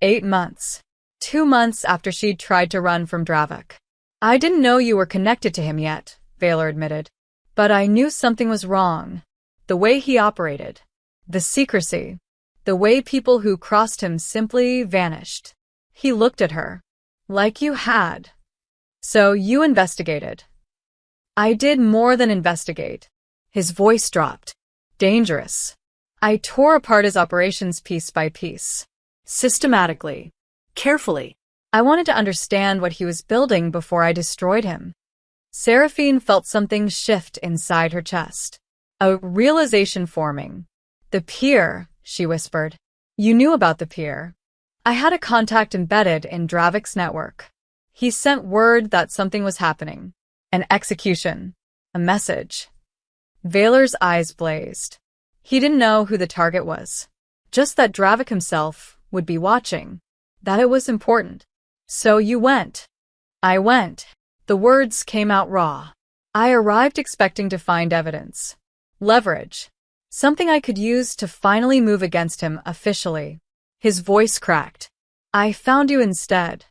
8 months. 2 months after she'd tried to run from Dravik. I didn't know you were connected to him yet, Valor admitted. But I knew something was wrong. The way he operated. The secrecy. The way people who crossed him simply vanished. He looked at her. Like you had. So you investigated. I did more than investigate. His voice dropped. Dangerous. I tore apart his operations piece by piece. Systematically. Carefully. I wanted to understand what he was building before I destroyed him. Seraphine felt something shift inside her chest. A realization forming. The Pier, she whispered. You knew about the Pier. I had a contact embedded in Dravik's network. He sent word that something was happening. An execution. A message. Valor's eyes blazed. He didn't know who the target was. Just that Dravik himself would be watching. That it was important. So you went. I went. The words came out raw. I arrived expecting to find evidence. Leverage. Something I could use to finally move against him officially. His voice cracked. I found you instead.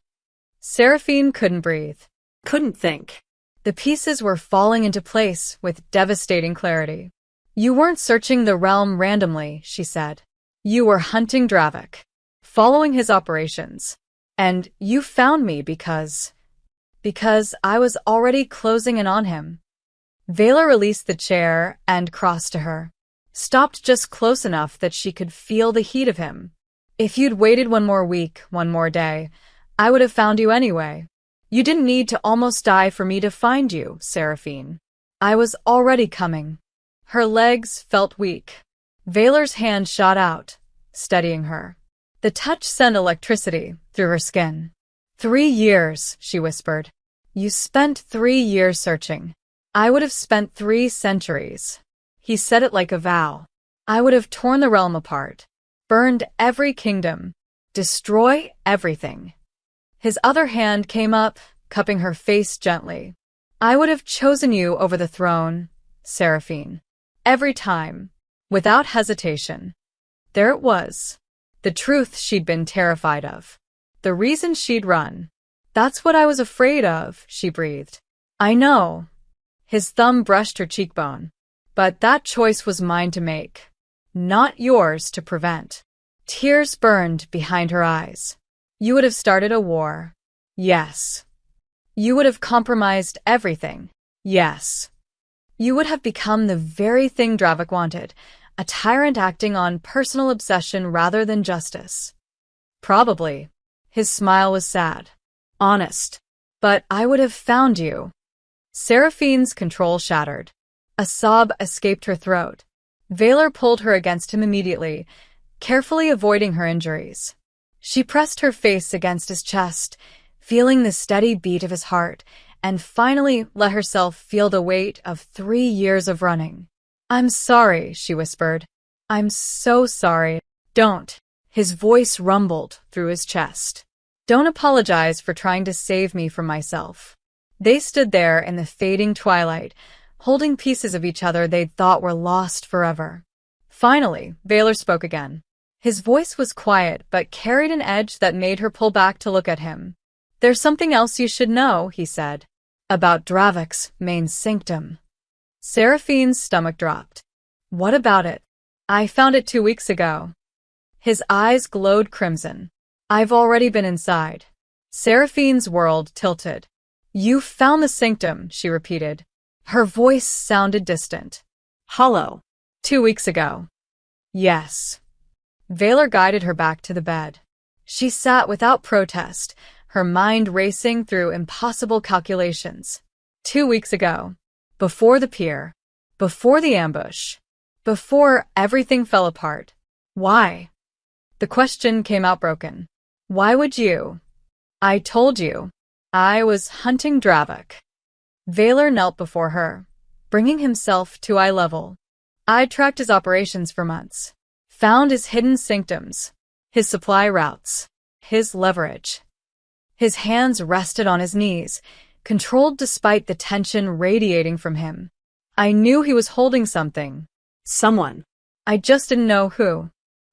Seraphine couldn't breathe. Couldn't think. The pieces were falling into place with devastating clarity. You weren't searching the realm randomly, she said. You were hunting Dravik. Following his operations. And you found me because I was already closing in on him. Valor released the chair and crossed to her. Stopped just close enough that she could feel the heat of him. If you'd waited one more week, one more day, I would have found you anyway. You didn't need to almost die for me to find you, Seraphine. I was already coming. Her legs felt weak. Valor's hand shot out, steadying her. The touch sent electricity through her skin. 3 years, she whispered. You spent 3 years searching. I would have spent 3 centuries. He said it like a vow. I would have torn the realm apart, burned every kingdom, destroy everything. His other hand came up, cupping her face gently. I would have chosen you over the throne, Seraphine. Every time, without hesitation. There it was. The truth she'd been terrified of. The reason she'd run. That's what I was afraid of, she breathed. I know. His thumb brushed her cheekbone. But that choice was mine to make. Not yours to prevent. Tears burned behind her eyes. You would have started a war. Yes. You would have compromised everything. Yes. You would have become the very thing Dravik wanted, a tyrant acting on personal obsession rather than justice. Probably. His smile was sad. Honest. But I would have found you. Seraphine's control shattered. A sob escaped her throat. Valor pulled her against him immediately, carefully avoiding her injuries. She pressed her face against his chest, feeling the steady beat of his heart, and finally let herself feel the weight of 3 years of running. I'm sorry, she whispered. I'm so sorry. Don't. His voice rumbled through his chest. Don't apologize for trying to save me from myself. They stood there in the fading twilight, holding pieces of each other they'd thought were lost forever. Finally, Valor spoke again. His voice was quiet but carried an edge that made her pull back to look at him. There's something else you should know, he said. About Dravik's main sanctum. Seraphine's stomach dropped. What about it? I found it 2 weeks ago. His eyes glowed crimson. I've already been inside. Seraphine's world tilted. You found the sanctum, she repeated. Her voice sounded distant. Hollow. 2 weeks ago. Yes. Valor guided her back to the bed. She sat without protest, her mind racing through impossible calculations. 2 weeks ago. Before the pier. Before the ambush. Before everything fell apart. Why? The question came out broken. Why would you? I told you. I was hunting Dravik. Valor knelt before her, bringing himself to eye level. I tracked his operations for months. Found his hidden sanctums, his supply routes, his leverage. His hands rested on his knees, controlled despite the tension radiating from him. I knew he was holding something. Someone. I just didn't know who.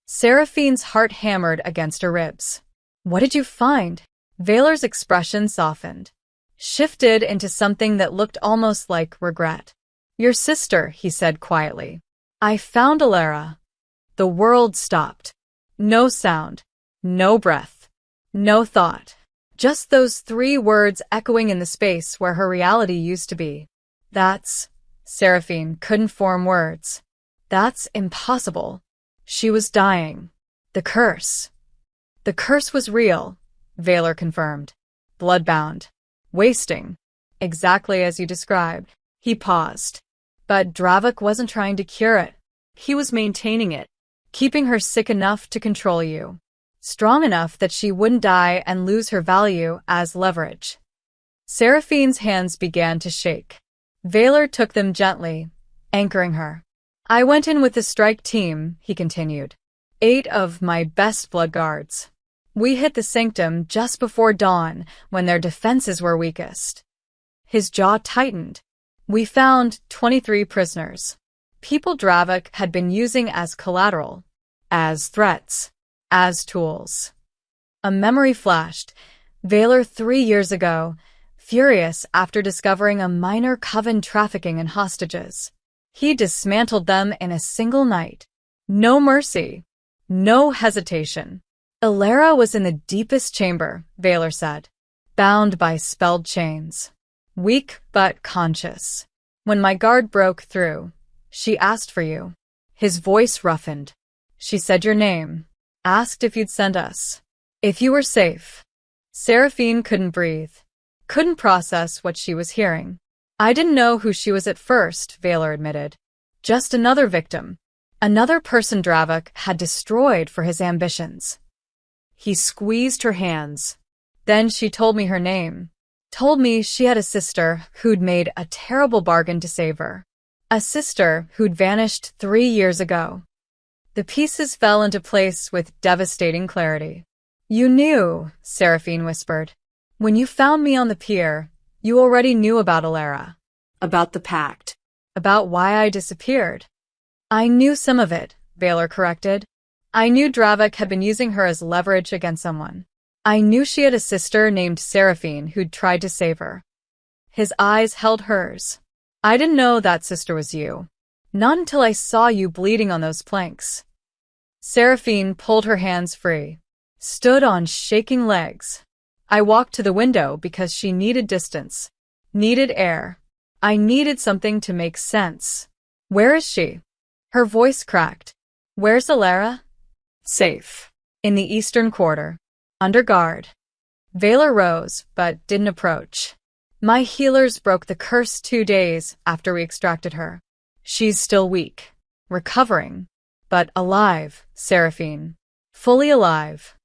Seraphine's heart hammered against her ribs. What did you find? Valor's expression softened, shifted into something that looked almost like regret. Your sister, he said quietly. I found Alara. The world stopped. No sound, no breath, no thought. Just those 3 words echoing in the space where her reality used to be. Seraphine couldn't form words. That's impossible. She was dying. The curse. The curse was real, Valor confirmed. Bloodbound. Wasting. Exactly as you described. He paused. But Dravik wasn't trying to cure it. He was maintaining it, keeping her sick enough to control you. Strong enough that she wouldn't die and lose her value as leverage. Seraphine's hands began to shake. Valor took them gently, anchoring her. I went in with the strike team, he continued. 8 of my best blood guards. We hit the sanctum just before dawn when their defenses were weakest. His jaw tightened. We found 23 prisoners. People Dravik had been using as collateral, as threats, as tools. A memory flashed. Valor 3 years ago, furious after discovering a minor coven trafficking in hostages. He dismantled them in a single night. No mercy. No hesitation. Alara was in the deepest chamber, Valor said, bound by spelled chains. Weak but conscious. When my guard broke through, she asked for you. His voice roughened. She said your name. Asked if you'd send us. If you were safe. Seraphine couldn't breathe. Couldn't process what she was hearing. I didn't know who she was at first, Valor admitted. Just another victim. Another person Dravik had destroyed for his ambitions. He squeezed her hands. Then she told me her name. Told me she had a sister who'd made a terrible bargain to save her. A sister who'd vanished 3 years ago. The pieces fell into place with devastating clarity. You knew, Seraphine whispered. When you found me on the pier, you already knew about Alara. About the pact. About why I disappeared. I knew some of it, Valor corrected. I knew Dravik had been using her as leverage against someone. I knew she had a sister named Seraphine who'd tried to save her. His eyes held hers. I didn't know that sister was you. Not until I saw you bleeding on those planks. Seraphine pulled her hands free. Stood on shaking legs. I walked to the window because she needed distance. Needed air. I needed something to make sense. Where is she? Her voice cracked. Where's Alara? Safe. In the eastern quarter. Under guard. Valor rose, but didn't approach. My healers broke the curse 2 days after we extracted her. She's still weak. Recovering. But alive, Seraphine. Fully alive.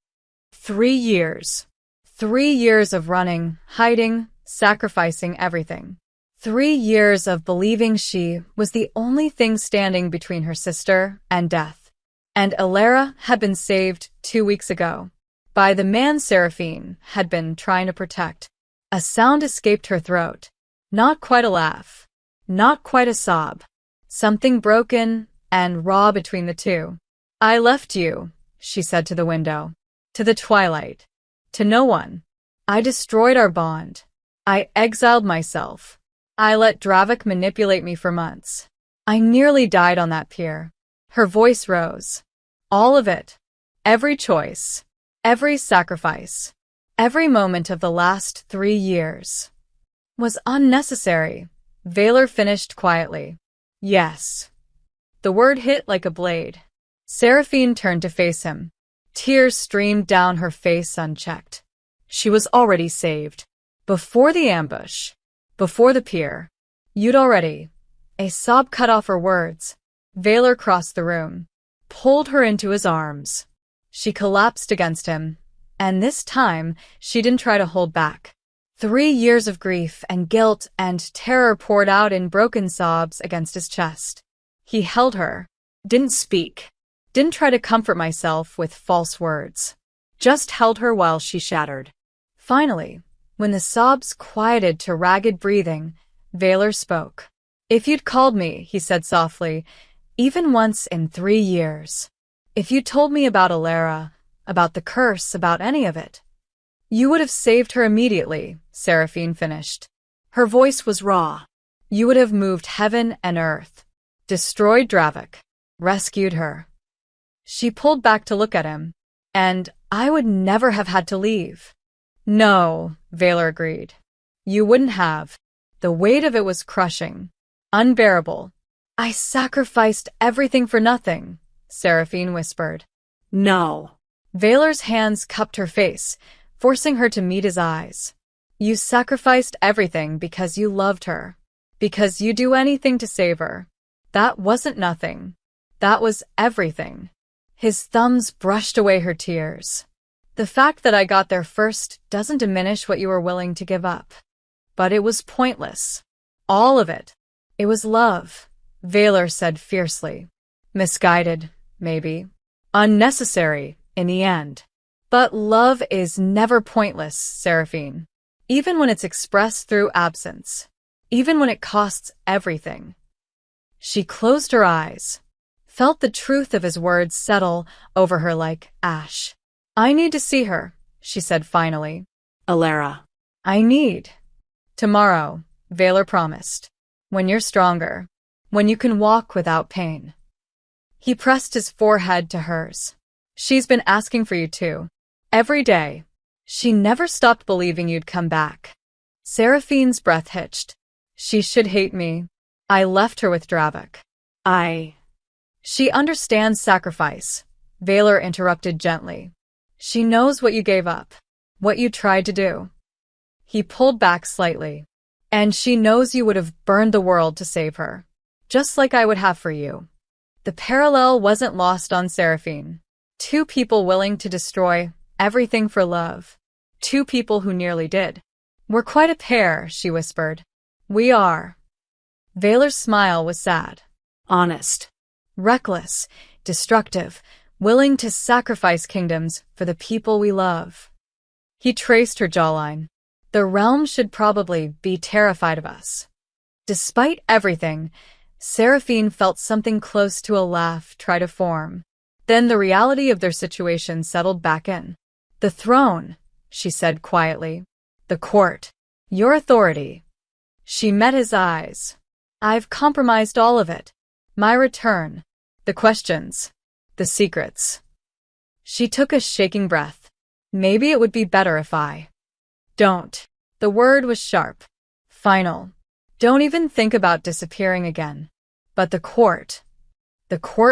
3 years. 3 years of running, hiding, sacrificing everything. 3 years of believing she was the only thing standing between her sister and death. And Alara had been saved 2 weeks ago. By the man Seraphine had been trying to protect. A sound escaped her throat. Not quite a laugh. Not quite a sob. Something broken and raw between the two. I left you, she said to the window. To the twilight. To no one. I destroyed our bond. I exiled myself. I let Dravik manipulate me for months. I nearly died on that pier. Her voice rose. All of it. Every choice. Every sacrifice. Every moment of the last 3 years. Was unnecessary. Valor finished quietly. Yes. The word hit like a blade. Seraphine turned to face him. Tears streamed down her face unchecked. She was already saved. Before the ambush. Before the pier. You'd already. A sob cut off her words. Valor crossed the room. Pulled her into his arms. She collapsed against him. And this time, she didn't try to hold back. 3 years of grief and guilt and terror poured out in broken sobs against his chest. He held her. Didn't speak. Didn't try to comfort myself with false words. Just held her while she shattered. Finally, when the sobs quieted to ragged breathing, Valor spoke. "If you'd called me," he said softly, "even once in 3 years. If you told me about Alara, about the curse, about any of it, you would have saved her immediately," Seraphine finished. Her voice was raw. "You would have moved heaven and earth, destroyed Dravik, rescued her." She pulled back to look at him. "And I would never have had to leave." "No," Valor agreed. "You wouldn't have. The weight of it was crushing, unbearable." "I sacrificed everything for nothing," Seraphine whispered. No. Valor's hands cupped her face, forcing her to meet his eyes. "You sacrificed everything because you loved her, because you'd do anything to save her. That wasn't nothing. That was everything." His thumbs brushed away her tears. "The fact that I got there first doesn't diminish what you were willing to give up. But it was pointless. All of it. It was love," Valor said fiercely. "Misguided, maybe. Unnecessary, in the end. But love is never pointless, Seraphine. Even when it's expressed through absence. Even when it costs everything." She closed her eyes, felt the truth of his words settle over her like ash. "I need to see her," she said finally. Alara. "I need." "Tomorrow," Valor promised. "When you're stronger. When you can walk without pain." He pressed his forehead to hers. "She's been asking for you too. Every day. She never stopped believing you'd come back." Seraphine's breath hitched. "She should hate me. I left her with Dravik." She understands sacrifice," Valor interrupted gently. "She knows what you gave up, what you tried to do." He pulled back slightly. "And she knows you would have burned the world to save her, just like I would have for you." The parallel wasn't lost on Seraphine. 2 people willing to destroy everything for love. 2 people who nearly did. "We're quite a pair," she whispered. "We are." Valor's smile was sad. Honest. Reckless, destructive, willing to sacrifice kingdoms for the people we love. He traced her jawline. "The realm should probably be terrified of us." Despite everything, Seraphine felt something close to a laugh try to form. Then the reality of their situation settled back in. "The throne," she said quietly. "The court. Your authority." She met his eyes. "I've compromised all of it. My return. The questions. The secrets." She took a shaking breath. "Maybe it would be better if I don't." The word was sharp. Final. "Don't even think about disappearing again. But the court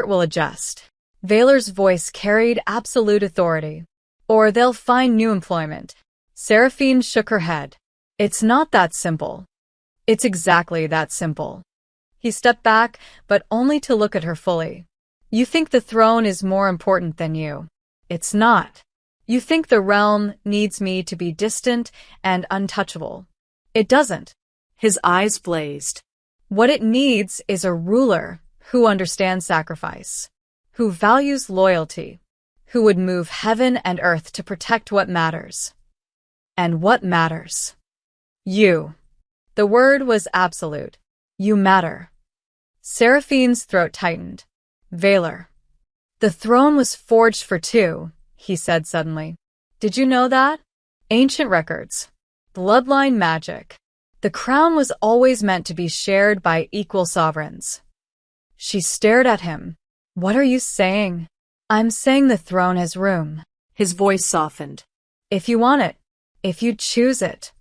will adjust." Valor's voice carried absolute authority. "Or they'll find new employment." Seraphine shook her head. "It's not that simple." "It's exactly that simple." He stepped back, but only to look at her fully. "You think the throne is more important than you. It's not. You think the realm needs me to be distant and untouchable. It doesn't." His eyes blazed. "What it needs is a ruler who understands sacrifice, who values loyalty, who would move heaven and earth to protect what matters." "And what matters?" "You." The word was absolute. "You matter." Seraphine's throat tightened. "Valor." "The throne was forged for 2, he said suddenly. "Did you know that? Ancient records. Bloodline magic. The crown was always meant to be shared by equal sovereigns." She stared at him. "What are you saying?" "I'm saying the throne has room." His voice softened. "If you want it. If you choose it."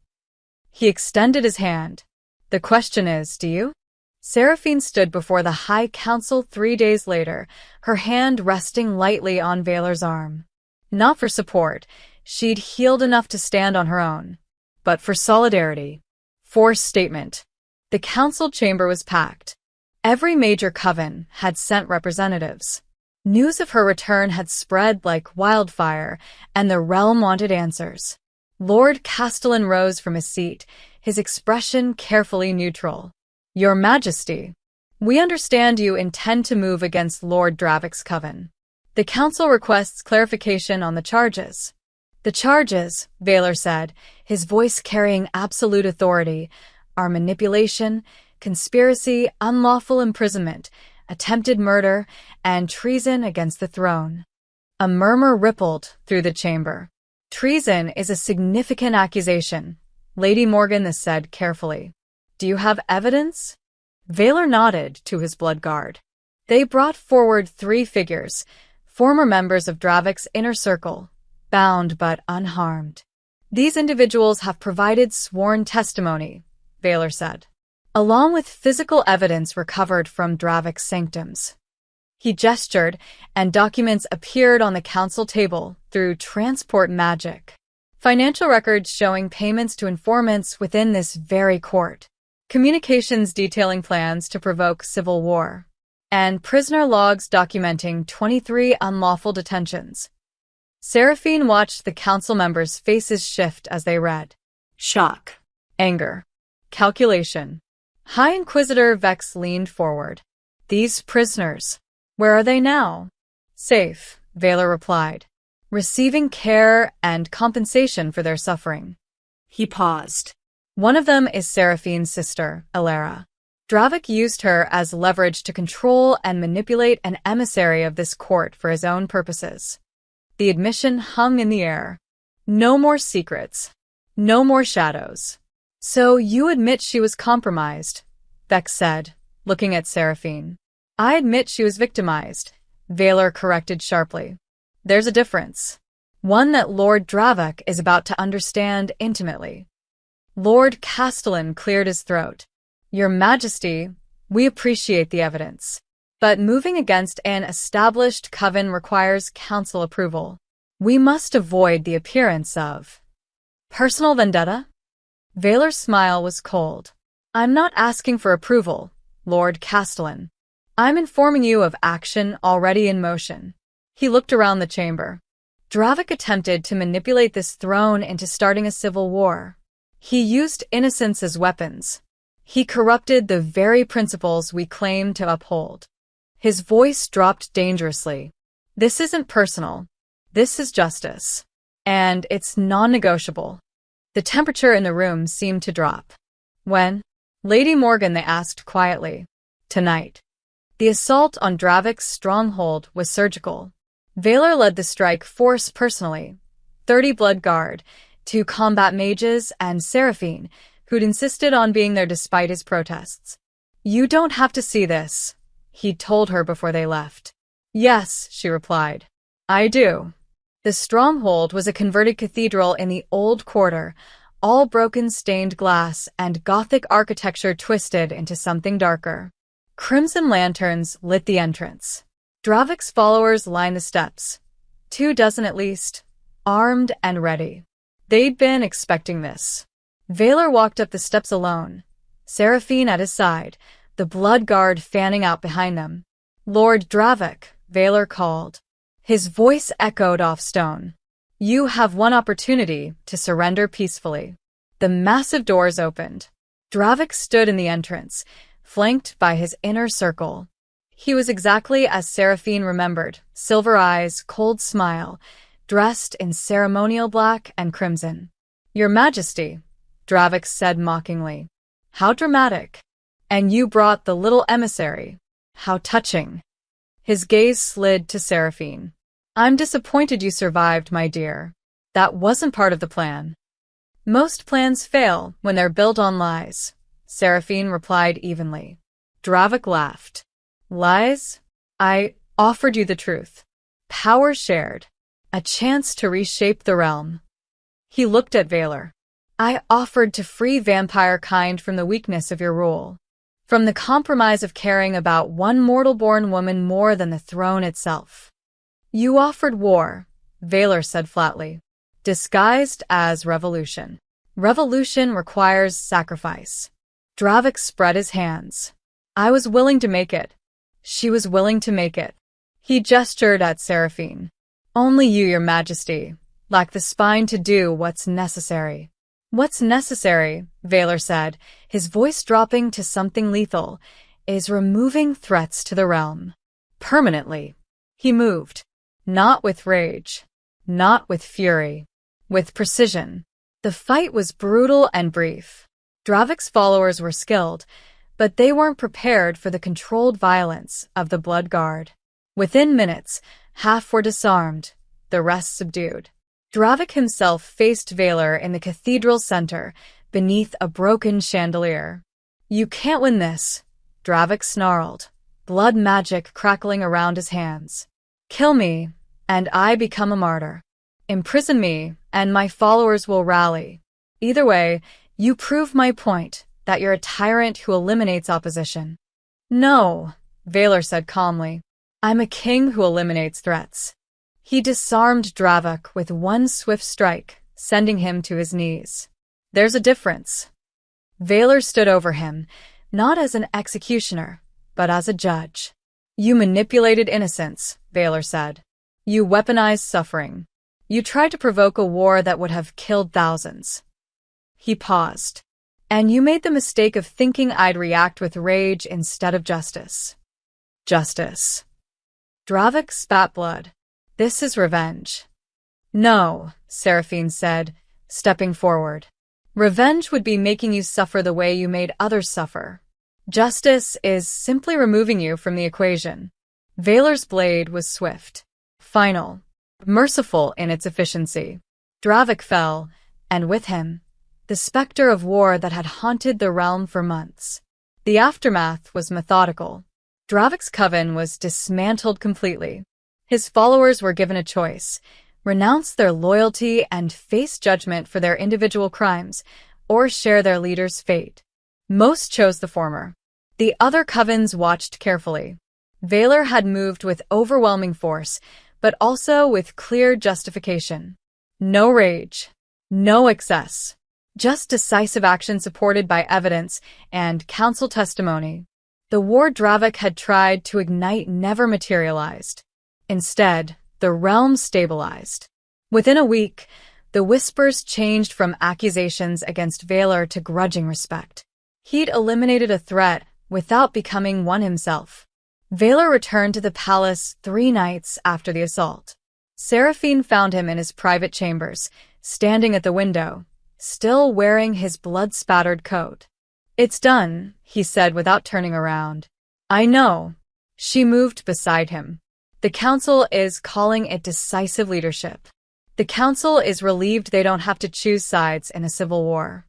He extended his hand. "The question is, do you?" Seraphine stood before the High Council 3 days later, her hand resting lightly on Valor's arm. Not for support, she'd healed enough to stand on her own, but for solidarity. Forced statement. The council chamber was packed. Every major coven had sent representatives. News of her return had spread like wildfire, and the realm wanted answers. Lord Castellan rose from his seat, his expression carefully neutral. "Your Majesty, we understand you intend to move against Lord Dravik's coven. The council requests clarification on the charges." The charges, Vaylor said, his voice carrying absolute authority, are manipulation, conspiracy, unlawful imprisonment, attempted murder, and treason against the throne. A murmur rippled through the chamber. Treason is a significant accusation, Lady Morgan said carefully. Do you have evidence? Vaylor nodded to his blood guard. They brought forward 3 figures, former members of Dravic's inner circle, bound but unharmed. These individuals have provided sworn testimony, Vaylor said, along with physical evidence recovered from Dravic's sanctums. He gestured, and documents appeared on the council table through transport magic. Financial records showing payments to informants within this very court. Communications detailing plans to provoke civil war. And prisoner logs documenting 23 unlawful detentions. Seraphine watched the council members' faces shift as they read. Shock. Anger. Calculation. High Inquisitor Vex leaned forward. These prisoners. Where are they now? Safe, Vaylor replied. Receiving care and compensation for their suffering. He paused. One of them is Seraphine's sister, Alara. Dravic used her as leverage to control and manipulate an emissary of this court for his own purposes. The admission hung in the air. No more secrets. No more shadows. So you admit she was compromised, Vex said, looking at Seraphine. I admit she was victimized, Vaylor corrected sharply. There's a difference. One that Lord Dravic is about to understand intimately. Lord Castellan cleared his throat. Your Majesty, we appreciate the evidence. But moving against an established coven requires council approval. We must avoid the appearance of personal vendetta? Vaylor's smile was cold. I'm not asking for approval, Lord Castellan. I'm informing you of action already in motion. He looked around the chamber. Dravic attempted to manipulate this throne into starting a civil war. He used innocents as weapons. He corrupted the very principles we claim to uphold. His voice dropped dangerously. This isn't personal. This is justice. And it's non-negotiable. The temperature in the room seemed to drop. When? Lady Morgan, they asked quietly. Tonight. The assault on Dravic's stronghold was surgical. Vaylor led the strike force personally. 30 blood guard, 2 combat mages, and Seraphine, who'd insisted on being there despite his protests. You don't have to see this, he told her before they left. Yes, she replied. I do. The stronghold was a converted cathedral in the old quarter, all broken stained glass and Gothic architecture twisted into something darker. Crimson lanterns lit the entrance. Dravic's followers lined the steps, 24 at least, armed and ready. They'd been expecting this. Vaylor walked up the steps alone, Seraphine at his side, the blood guard fanning out behind them. Lord Dravic, Vaylor called. His voice echoed off stone. You have one opportunity to surrender peacefully. The massive doors opened. Dravic stood in the entrance, flanked by his inner circle. He was exactly as Seraphine remembered, silver eyes, cold smile, dressed in ceremonial black and crimson. Your Majesty, Dravic said mockingly. How dramatic. And you brought the little emissary. How touching. His gaze slid to Seraphine. I'm disappointed you survived, my dear. That wasn't part of the plan. Most plans fail when they're built on lies, Seraphine replied evenly. Dravic laughed. Lies? I offered you the truth. Power shared. A chance to reshape the realm. He looked at Vaylor. I offered to free vampire kind from the weakness of your rule. From the compromise of caring about one mortal-born woman more than the throne itself. You offered war, Vaylor said flatly, disguised as revolution. Revolution requires sacrifice. Dravic spread his hands. I was willing to make it. She was willing to make it. He gestured at Seraphine. Only you, your Majesty, lack the spine to do what's necessary. What's necessary, Vaylor said, his voice dropping to something lethal, is removing threats to the realm. Permanently. He moved. Not with rage. Not with fury. with precision. The fight was brutal and brief. Dravik's followers were skilled, but they weren't prepared for the controlled violence of the Blood Guard. Within minutes, half were disarmed, the rest subdued. Dravik himself faced Valor in the cathedral center, beneath a broken chandelier. "You can't win this," Dravik snarled, blood magic crackling around his hands. "Kill me, and I become a martyr. Imprison me, and my followers will rally. Either way, you prove my point, that you're a tyrant who eliminates opposition." "No," Valor said calmly. "I'm a king who eliminates threats." He disarmed Dravik with one swift strike, sending him to his knees. "There's a difference." Valor stood over him, not as an executioner, but as a judge. "You manipulated innocence," Valor said. "You weaponized suffering. You tried to provoke a war that would have killed thousands." He paused. "And you made the mistake of thinking I'd react with rage instead of justice." "Justice." Dravik spat blood. "This is revenge." "No," Seraphine said, stepping forward. "Revenge would be making you suffer the way you made others suffer. Justice is simply removing you from the equation." Valor's blade was swift, final, merciful in its efficiency. Dravik fell, and with him, the specter of war that had haunted the realm for months. The aftermath was methodical. Dravik's coven was dismantled completely. His followers were given a choice: renounce their loyalty and face judgment for their individual crimes, or share their leader's fate. Most chose the former. The other covens watched carefully. Valor had moved with overwhelming force, but also with clear justification. No rage, no excess, just decisive action supported by evidence and council testimony. The war Dravik had tried to ignite never materialized. Instead, the realm stabilized. Within a week, the whispers changed from accusations against Valor to grudging respect. He'd eliminated a threat without becoming one himself. Valor returned to the palace 3 nights after the assault. Seraphine found him in his private chambers, standing at the window, still wearing his blood-spattered coat. "It's done," he said without turning around. "I know." She moved beside him. "The council is calling it decisive leadership. The council is relieved they don't have to choose sides in a civil war."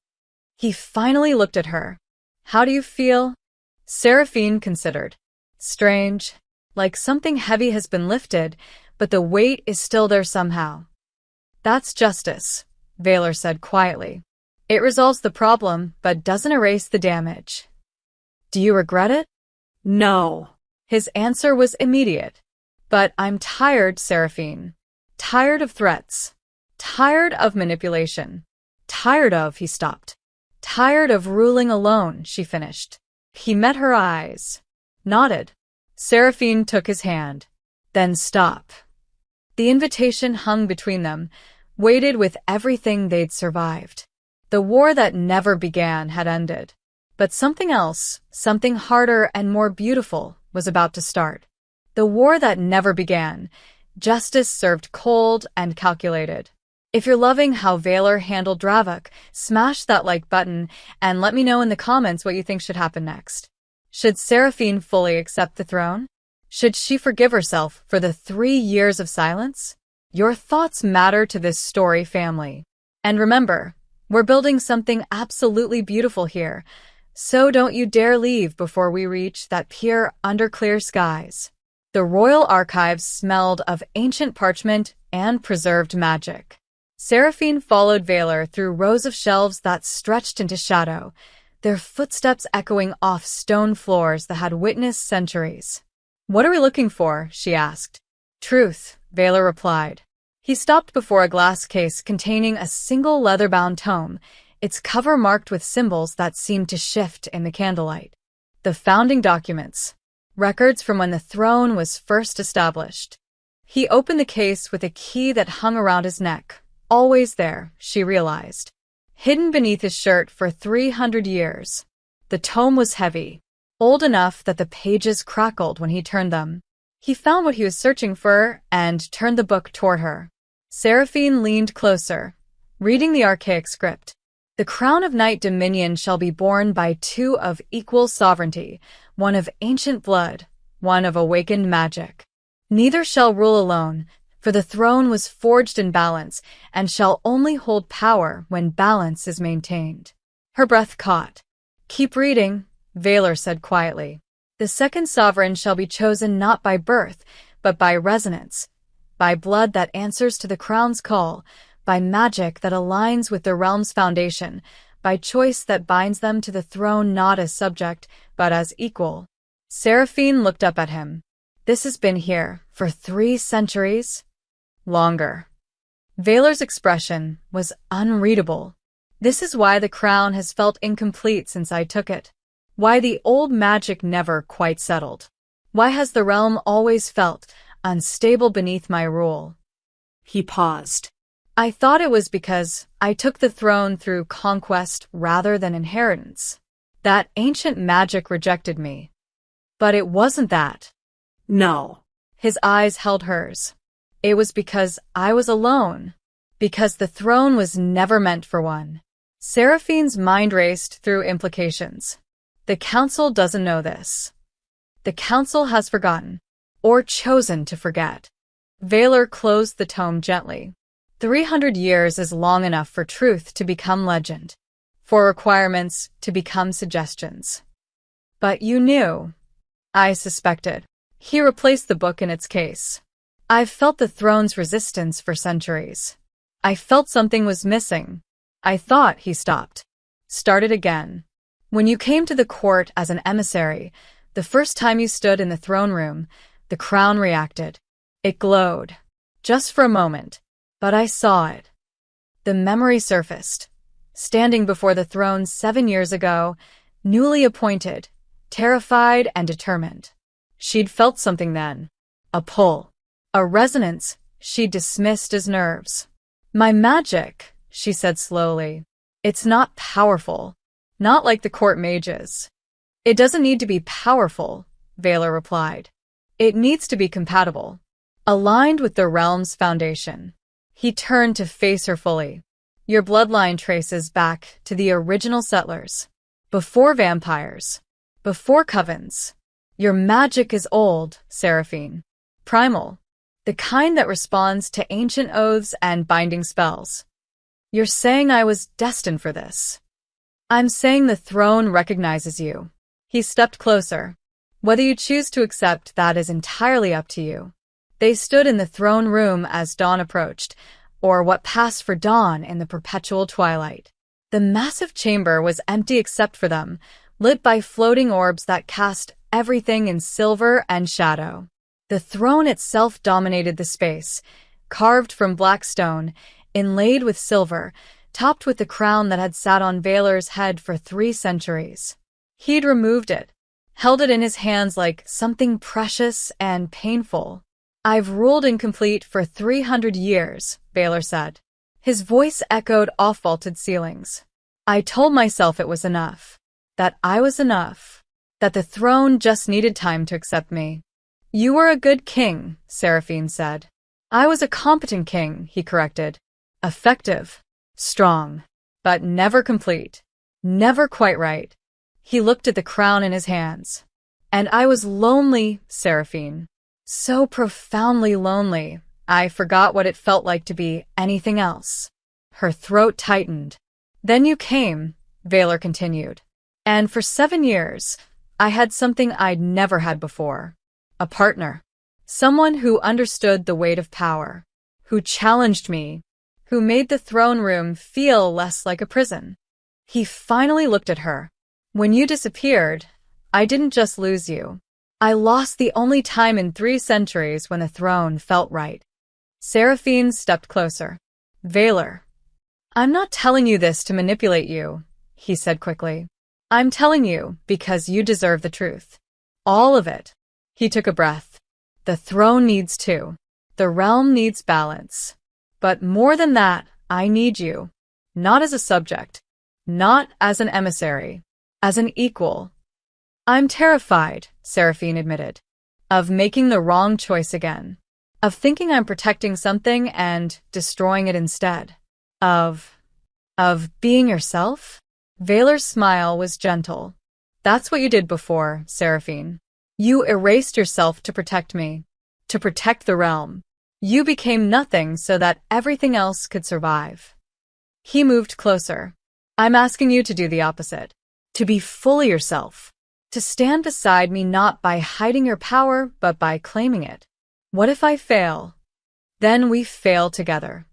He finally looked at her. "How do you feel?" Seraphine considered. "Strange. Like something heavy has been lifted, but the weight is still there somehow." "That's justice," Valor said quietly. "It resolves the problem, but doesn't erase the damage." "Do you regret it?" No. His answer was immediate. "But I'm tired, Seraphine. Tired of threats. Tired of manipulation. Tired of," he stopped. "Tired of ruling alone," she finished. He met her eyes. Nodded. Seraphine took his hand. "Then stop." The invitation hung between them, weighted with everything they'd survived. The war that never began had ended. But something else, something harder and more beautiful, was about to start. The war that never began, justice served cold and calculated. If you're loving how Valor handled Dravik, smash that like button and let me know in the comments what you think should happen next. Should Seraphine fully accept the throne? Should she forgive herself for the 3 years of silence? Your thoughts matter to this story, family. And remember, we're building something absolutely beautiful here, so don't you dare leave before we reach that pier under clear skies. The royal archives smelled of ancient parchment and preserved magic. Seraphine followed Valor through rows of shelves that stretched into shadow, their footsteps echoing off stone floors that had witnessed centuries. "What are we looking for?" she asked. "Truth," Valor replied. He stopped before a glass case containing a single leather-bound tome, its cover marked with symbols that seemed to shift in the candlelight. The founding documents. Records from when the throne was first established. He opened the case with a key that hung around his neck. Always there, she realized. Hidden beneath his shirt for 300 years. The tome was heavy, old enough that the pages crackled when he turned them. He found what he was searching for and turned the book toward her. Seraphine leaned closer, reading the archaic script. The crown of Night Dominion shall be borne by two of equal sovereignty, one of ancient blood, one of awakened magic. Neither shall rule alone, for the throne was forged in balance, and shall only hold power when balance is maintained. Her breath caught. Keep reading, Valor said quietly. The second sovereign shall be chosen not by birth, but by resonance, by blood that answers to the crown's call, by magic that aligns with the realm's foundation, by choice that binds them to the throne not as subject, but as equal. Seraphine looked up at him. This has been here for 3 centuries? Longer. Valor's expression was unreadable. This is why the crown has felt incomplete since I took it. Why the old magic never quite settled. Why has the realm always felt unstable beneath my rule? He paused. I thought it was because I took the throne through conquest rather than inheritance. That ancient magic rejected me. But it wasn't that. No. His eyes held hers. It was because I was alone. Because the throne was never meant for one. Seraphine's mind raced through implications. The council doesn't know this. The council has forgotten, or chosen to forget. Valor closed the tome gently. 300 years is long enough for truth to become legend, for requirements to become suggestions. But you knew. I suspected. He replaced the book in its case. I've felt the throne's resistance for centuries. I felt something was missing. I thought he stopped. Started again. When you came to the court as an emissary, the first time you stood in the throne room, the crown reacted. It glowed. Just for a moment. But I saw it. The memory surfaced. Standing before the throne 7 years ago, newly appointed, terrified and determined. She'd felt something then. A pull. A resonance she'd dismissed as nerves. My magic, she said slowly. It's not powerful. Not like the court mages. It doesn't need to be powerful, Valor replied. It needs to be compatible. Aligned with the realm's foundation. He turned to face her fully. Your bloodline traces back to the original settlers. Before vampires. Before covens. Your magic is old, Seraphine. Primal. The kind that responds to ancient oaths and binding spells. You're saying I was destined for this. I'm saying the throne recognizes you. He stepped closer. Whether you choose to accept that is entirely up to you. They stood in the throne room as dawn approached, or what passed for dawn in the perpetual twilight. The massive chamber was empty except for them, lit by floating orbs that cast everything in silver and shadow. The throne itself dominated the space, carved from black stone, inlaid with silver, topped with the crown that had sat on Valor's head for 3 centuries. He'd removed it, held it in his hands like something precious and painful. I've ruled incomplete for 300 years, Valor said. His voice echoed off vaulted ceilings. I told myself it was enough. That I was enough. That the throne just needed time to accept me. You were a good king, Seraphine said. I was a competent king, he corrected. Effective. Strong. But never complete. Never quite right. He looked at the crown in his hands. And I was lonely, Seraphine. So profoundly lonely, I forgot what it felt like to be anything else. Her throat tightened. Then you came, Valor continued. And for 7 years, I had something I'd never had before. A partner. Someone who understood the weight of power. Who challenged me. Who made the throne room feel less like a prison. He finally looked at her. When you disappeared, I didn't just lose you. I lost the only time in 3 centuries when the throne felt right. Seraphine stepped closer. Valor. I'm not telling you this to manipulate you, he said quickly. I'm telling you because you deserve the truth. All of it. He took a breath. The throne needs 2. The realm needs balance. But more than that, I need you. Not as a subject. Not as an emissary. As an equal. I'm terrified, Seraphine admitted. Of making the wrong choice again. Of thinking I'm protecting something and destroying it instead. Of, of being yourself? Valor's smile was gentle. That's what you did before, Seraphine. You erased yourself to protect me, to protect the realm. You became nothing so that everything else could survive. He moved closer. I'm asking you to do the opposite. To be fully yourself. To stand beside me not by hiding your power, but by claiming it. What if I fail? Then we fail together.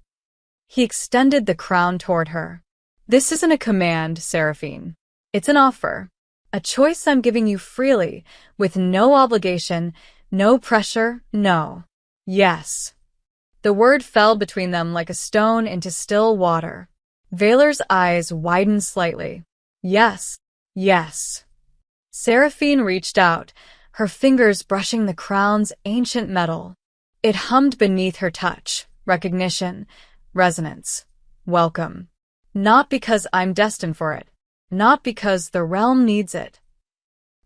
He extended the crown toward her. This isn't a command, Seraphine. It's an offer. A choice I'm giving you freely, with no obligation, no pressure, no. Yes. The word fell between them like a stone into still water. Valor's eyes widened slightly. Yes, yes. Seraphine reached out, her fingers brushing the crown's ancient metal. It hummed beneath her touch, recognition, resonance, welcome. Not because I'm destined for it, not because the realm needs it.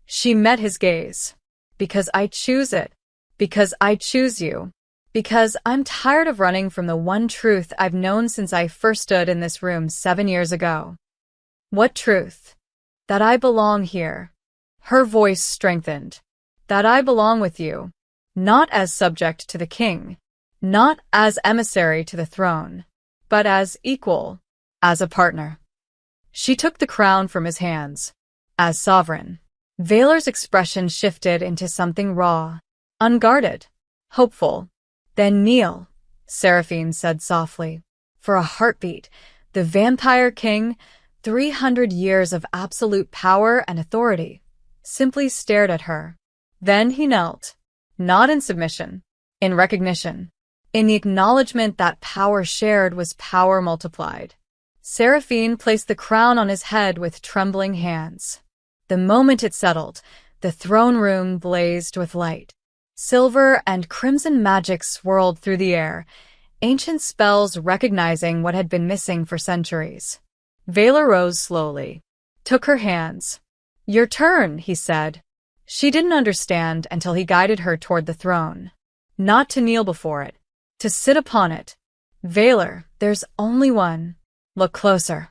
She met his gaze. Because I choose it, because I choose you. Because I'm tired of running from the one truth I've known since I first stood in this room 7 years ago. What truth? That I belong here. Her voice strengthened. That I belong with you. Not as subject to the king. Not as emissary to the throne. But as equal. As a partner. She took the crown from his hands. As sovereign. Valor's expression shifted into something raw. Unguarded. Hopeful. Then kneel, Seraphine said softly. For a heartbeat, the vampire king, 300 years of absolute power and authority, simply stared at her. Then he knelt, not in submission, in recognition, in the acknowledgement that power shared was power multiplied. Seraphine placed the crown on his head with trembling hands. The moment it settled, the throne room blazed with light. Silver and crimson magic swirled through the air, ancient spells recognizing what had been missing for centuries. Valor rose slowly, took her hands. Your turn, he said. She didn't understand until he guided her toward the throne. Not to kneel before it, to sit upon it. Valor, there's only one. Look closer.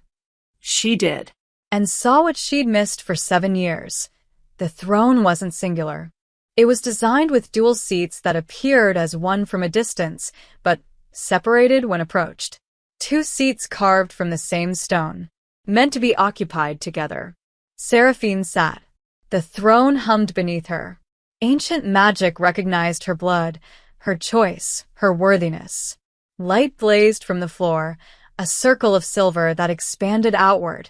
She did. And saw what she'd missed for 7 years. The throne wasn't singular. It was designed with dual seats that appeared as one from a distance, but separated when approached. 2 seats carved from the same stone, meant to be occupied together. Seraphine sat. The throne hummed beneath her. Ancient magic recognized her blood, her choice, her worthiness. Light blazed from the floor, a circle of silver that expanded outward,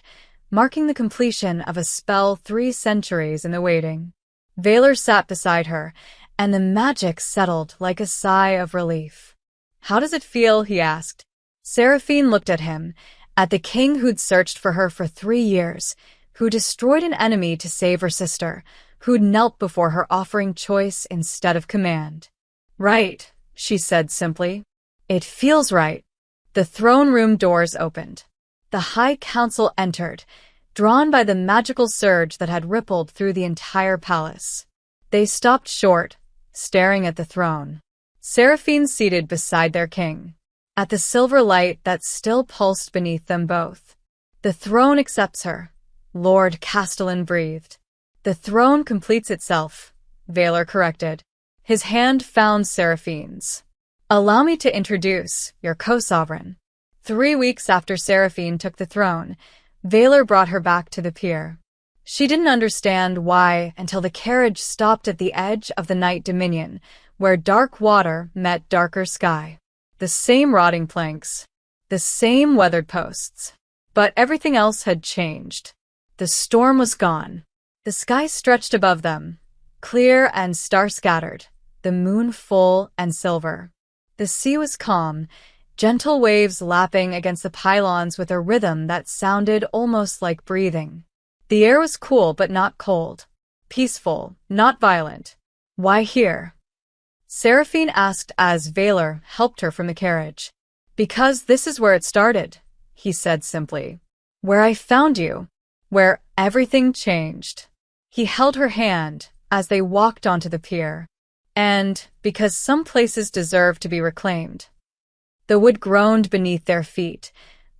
marking the completion of a spell 3 centuries in the waiting. Valor sat beside her, and the magic settled like a sigh of relief. How does it feel? He asked. Seraphine looked at him, at the king who'd searched for her for 3 years, who destroyed an enemy to save her sister, who'd knelt before her offering choice instead of command. Right, she said simply. It feels right. The throne room doors opened. The High Council entered, drawn by the magical surge that had rippled through the entire palace. They stopped short, staring at the throne. Seraphine seated beside their king, at the silver light that still pulsed beneath them both. The throne accepts her, Lord Castellan breathed. The throne completes itself, Valor corrected. His hand found Seraphine's. Allow me to introduce your co-sovereign. 3 weeks after Seraphine took the throne, Valor brought her back to the pier. She didn't understand why until the carriage stopped at the edge of the night dominion, where dark water met darker sky. The same rotting planks, the same weathered posts. But everything else had changed. The storm was gone. The sky stretched above them, clear and star-scattered, the moon full and silver. The sea was calm, gentle waves lapping against the pylons with a rhythm that sounded almost like breathing. The air was cool but not cold, peaceful, not violent. Why here? Seraphine asked as Valor helped her from the carriage. Because this is where it started, he said simply. Where I found you, where everything changed. He held her hand as they walked onto the pier. And because some places deserve to be reclaimed. The wood groaned beneath their feet,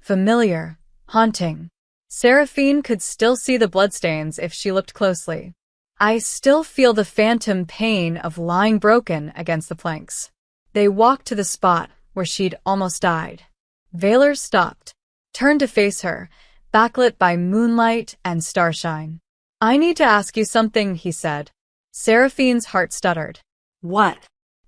Familiar. Haunting. Seraphine could still see the bloodstains if she looked closely. I still feel the phantom pain of lying broken against the planks. They walked to the spot where she'd almost died. Valor stopped, turned to face her, backlit by moonlight and starshine. I need to ask you something, he said. Seraphine's heart stuttered. What?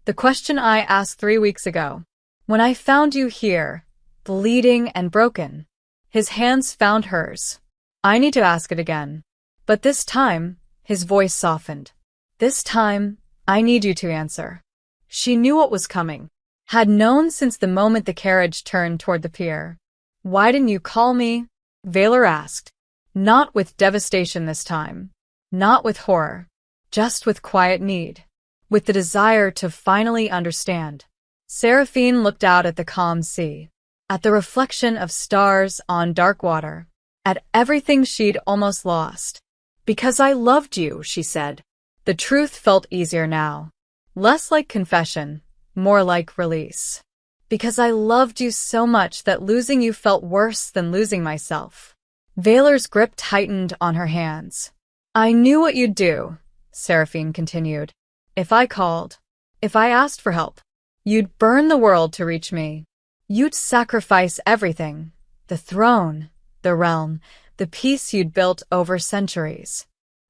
The question I asked 3 weeks ago. When I found you here, bleeding and broken. His hands found hers. I need to ask it again. But this time, his voice softened. This time, I need you to answer. She knew what was coming. Had known since the moment the carriage turned toward the pier. Why didn't you call me? Valor asked. Not with devastation this time. Not with horror. Just with quiet need. With the desire to finally understand. Seraphine looked out at the calm sea. At the reflection of stars on dark water. At everything she'd almost lost. Because I loved you, she said. The truth felt easier now. Less like confession, more like release. Because I loved you so much that losing you felt worse than losing myself. Valor's grip tightened on her hands. I knew what you'd do, Seraphine continued. If I called, if I asked for help, you'd burn the world to reach me. You'd sacrifice everything. The throne, the realm, the peace you'd built over centuries.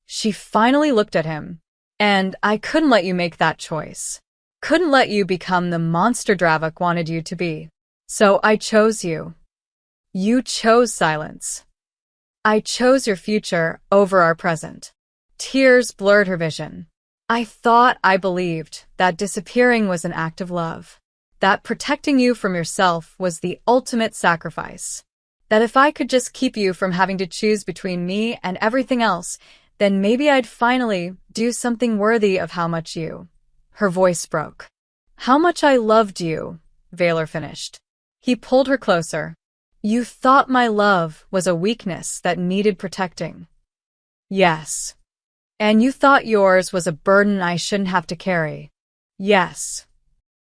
She finally looked at him. And I couldn't let you make that choice. Couldn't let you become the monster Dravik wanted you to be. So I chose you. You chose silence. I chose your future over our present. Tears blurred her vision. I thought, I believed, that disappearing was an act of love. That protecting you from yourself was the ultimate sacrifice. That if I could just keep you from having to choose between me and everything else, then maybe I'd finally do something worthy of how much you. Her voice broke. How much I loved you, Valor finished. He pulled her closer. You thought my love was a weakness that needed protecting. Yes. And you thought yours was a burden I shouldn't have to carry. Yes.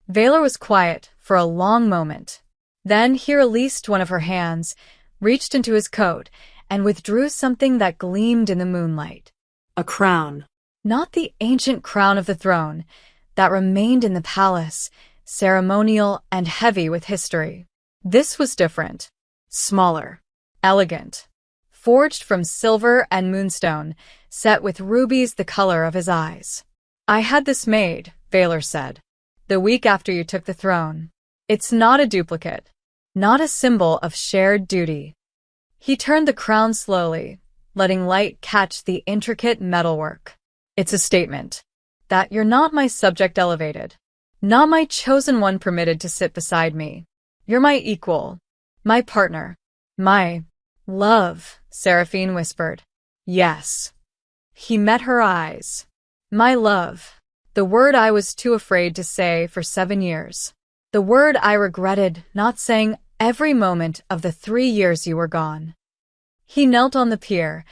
Valor was quiet for a long moment. Then he released one of her hands, reached into his coat, and withdrew something that gleamed in the moonlight. A crown. Not the ancient crown of the throne that remained in the palace, ceremonial and heavy with history. This was different. Smaller. Elegant. Forged from silver and moonstone, set with rubies the color of his eyes. I had this made, Valor said, the week after you took the throne. It's not a duplicate. Not a symbol of shared duty. He turned the crown slowly, letting light catch the intricate metalwork. It's a statement that you're not my subject elevated, not my chosen one permitted to sit beside me. You're my equal, my partner, my love, Seraphine whispered. Yes. He met her eyes. My love, the word I was too afraid to say for 7 years. The word I regretted not saying every moment of the 3 years you were gone. He knelt on the pier,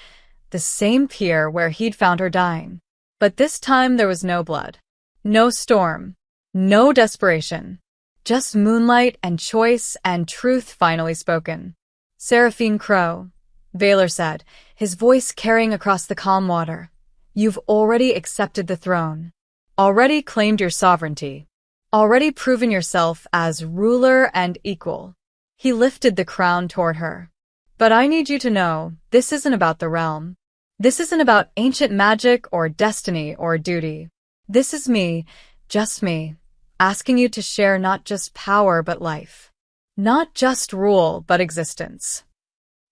the same pier where he'd found her dying. But this time there was no blood. No storm. No desperation. Just moonlight and choice and truth finally spoken. Seraphine Crow, Valor said, his voice carrying across the calm water. You've already accepted the throne. Already claimed your sovereignty. Already proven yourself as ruler and equal. He lifted the crown toward her. But I need you to know, this isn't about the realm. This isn't about ancient magic or destiny or duty. This is me, just me, asking you to share not just power but life. Not just rule but existence.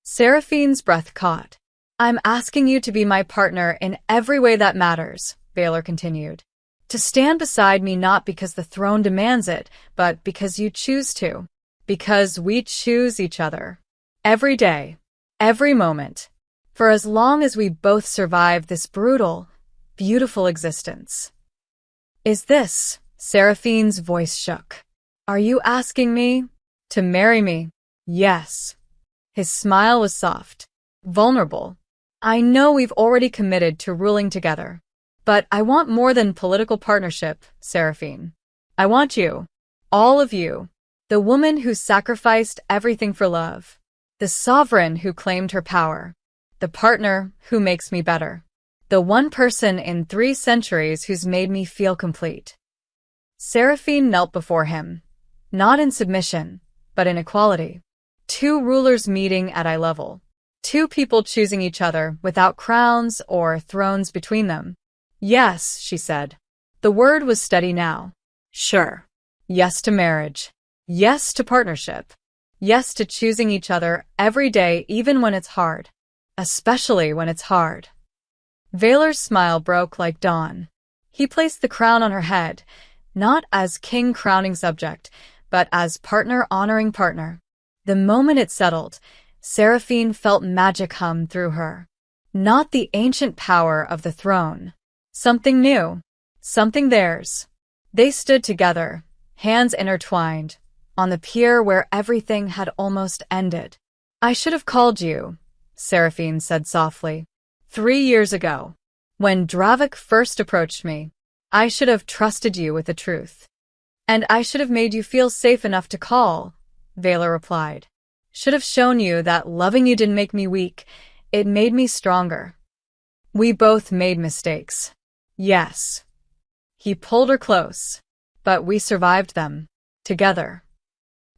Seraphine's breath caught. I'm asking you to be my partner in every way that matters, Valor continued. To stand beside me not because the throne demands it, but because you choose to. Because we choose each other. Every day. Every moment. For as long as we both survive this brutal, beautiful existence. Is this? Seraphine's voice shook. Are you asking me to marry me? Yes. His smile was soft. Vulnerable. I know we've already committed to ruling together. But I want more than political partnership, Seraphine. I want you. All of you. The woman who sacrificed everything for love. The sovereign who claimed her power. The partner who makes me better. The one person in 3 centuries who's made me feel complete. Seraphine knelt before him, not in submission, but in equality. 2 rulers meeting at eye level. 2 people choosing each other without crowns or thrones between them. Yes, she said. The word was steady now. Sure. Yes to marriage. Yes to partnership. Yes to choosing each other every day, even when it's hard. Especially when it's hard. Vaylor's smile broke like dawn. He placed the crown on her head, not as king crowning subject, but as partner honoring partner. The moment it settled, Seraphine felt magic hum through her. Not the ancient power of the throne. Something new. Something theirs. They stood together, hands intertwined, on the pier where everything had almost ended. I should have called you, Seraphine said softly. 3 years ago, when Dravik first approached me, I should have trusted you with the truth. And I should have made you feel safe enough to call, Vaylor replied. Should have shown you that loving you didn't make me weak, it made me stronger. We both made mistakes. Yes. He pulled her close, but we survived them, together.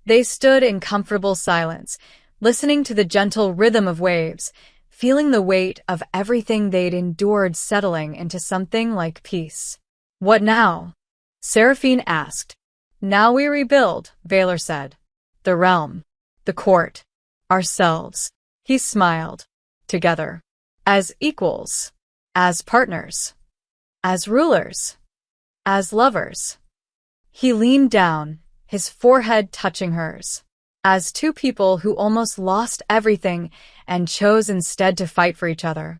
They stood in comfortable silence, listening to the gentle rhythm of waves, feeling the weight of everything they'd endured settling into something like peace. What now? Seraphine asked. Now we rebuild, Vaylor said. The realm, the court, ourselves. He smiled. Together. As equals. As partners. As rulers. As lovers. He leaned down, his forehead touching hers. As 2 people who almost lost everything and chose instead to fight for each other.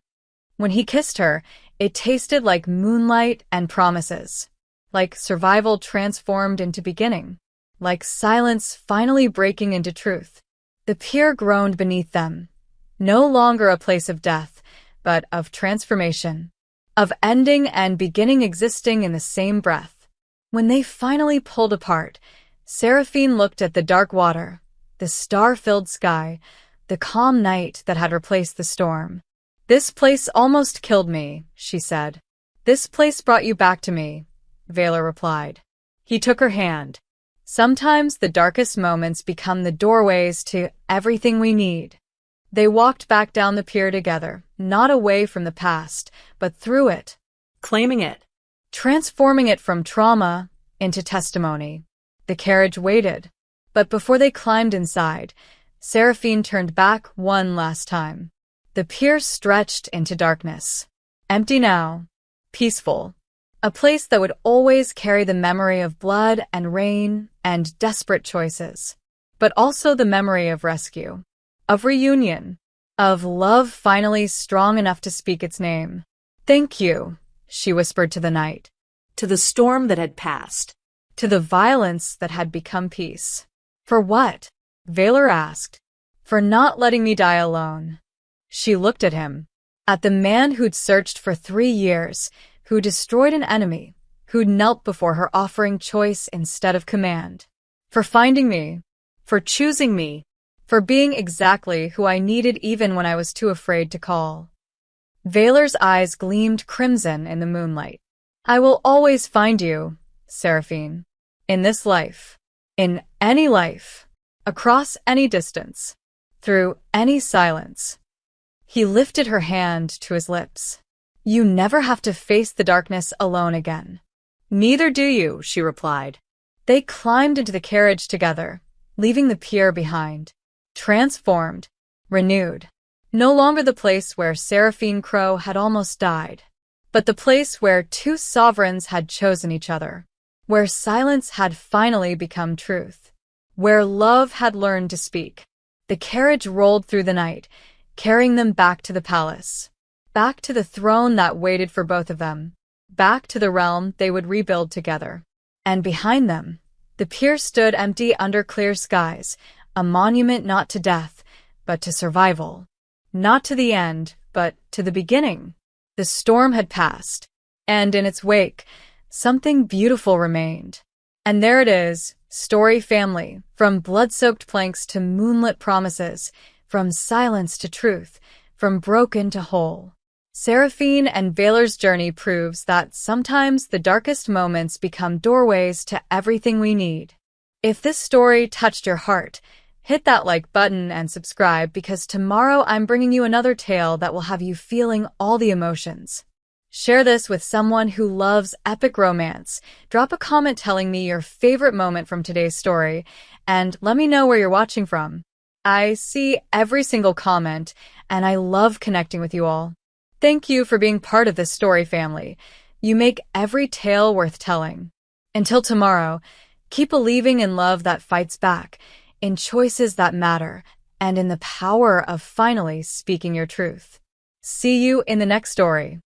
When he kissed her, it tasted like moonlight and promises. Like survival transformed into beginning. Like silence finally breaking into truth. The pier groaned beneath them. No longer a place of death, but of transformation. Of ending and beginning existing in the same breath. When they finally pulled apart, Seraphine looked at the dark water, the star-filled sky, the calm night that had replaced the storm. This place almost killed me, she said. This place brought you back to me, Vaylor replied. He took her hand. Sometimes the darkest moments become the doorways to everything we need. They walked back down the pier together, not away from the past, but through it. Claiming it. Transforming it from trauma into testimony. The carriage waited. But before they climbed inside, Seraphine turned back one last time. The pier stretched into darkness. Empty now. Peaceful. A place that would always carry the memory of blood and rain and desperate choices. But also the memory of rescue. Of reunion. Of love finally strong enough to speak its name. Thank you, she whispered to the night. To the storm that had passed. To the violence that had become peace. For what? Vaylor asked. For not letting me die alone. She looked at him. At the man who'd searched for 3 years, who destroyed an enemy, who'd knelt before her offering choice instead of command. For finding me. For choosing me. For being exactly who I needed even when I was too afraid to call. Vaylor's eyes gleamed crimson in the moonlight. I will always find you, Seraphine. In this life. In any life. Across any distance. Through any silence. He lifted her hand to his lips. You never have to face the darkness alone again. Neither do you, she replied. They climbed into the carriage together, leaving the pier behind. Transformed. Renewed. No longer the place where Seraphine Crow had almost died, but the place where 2 sovereigns had chosen each other. Where silence had finally become truth. Where love had learned to speak. The carriage rolled through the night, carrying them back to the palace. Back to the throne that waited for both of them. Back to the realm they would rebuild together. And behind them, the pier stood empty under clear skies, a monument not to death, but to survival. Not to the end, but to the beginning. The storm had passed, and in its wake, something beautiful remained. And there it is, story family, from blood-soaked planks to moonlit promises, from silence to truth, from broken to whole. Seraphine and Valor's journey proves that sometimes the darkest moments become doorways to everything we need. If this story touched your heart, hit that like button and subscribe, because tomorrow I'm bringing you another tale that will have you feeling all the emotions. Share this with someone who loves epic romance. Drop a comment telling me your favorite moment from today's story, and let me know where you're watching from. I see every single comment, and I love connecting with you all. Thank you for being part of this story family. You make every tale worth telling. Until tomorrow, keep believing in love that fights back, in choices that matter, and in the power of finally speaking your truth. See you in the next story.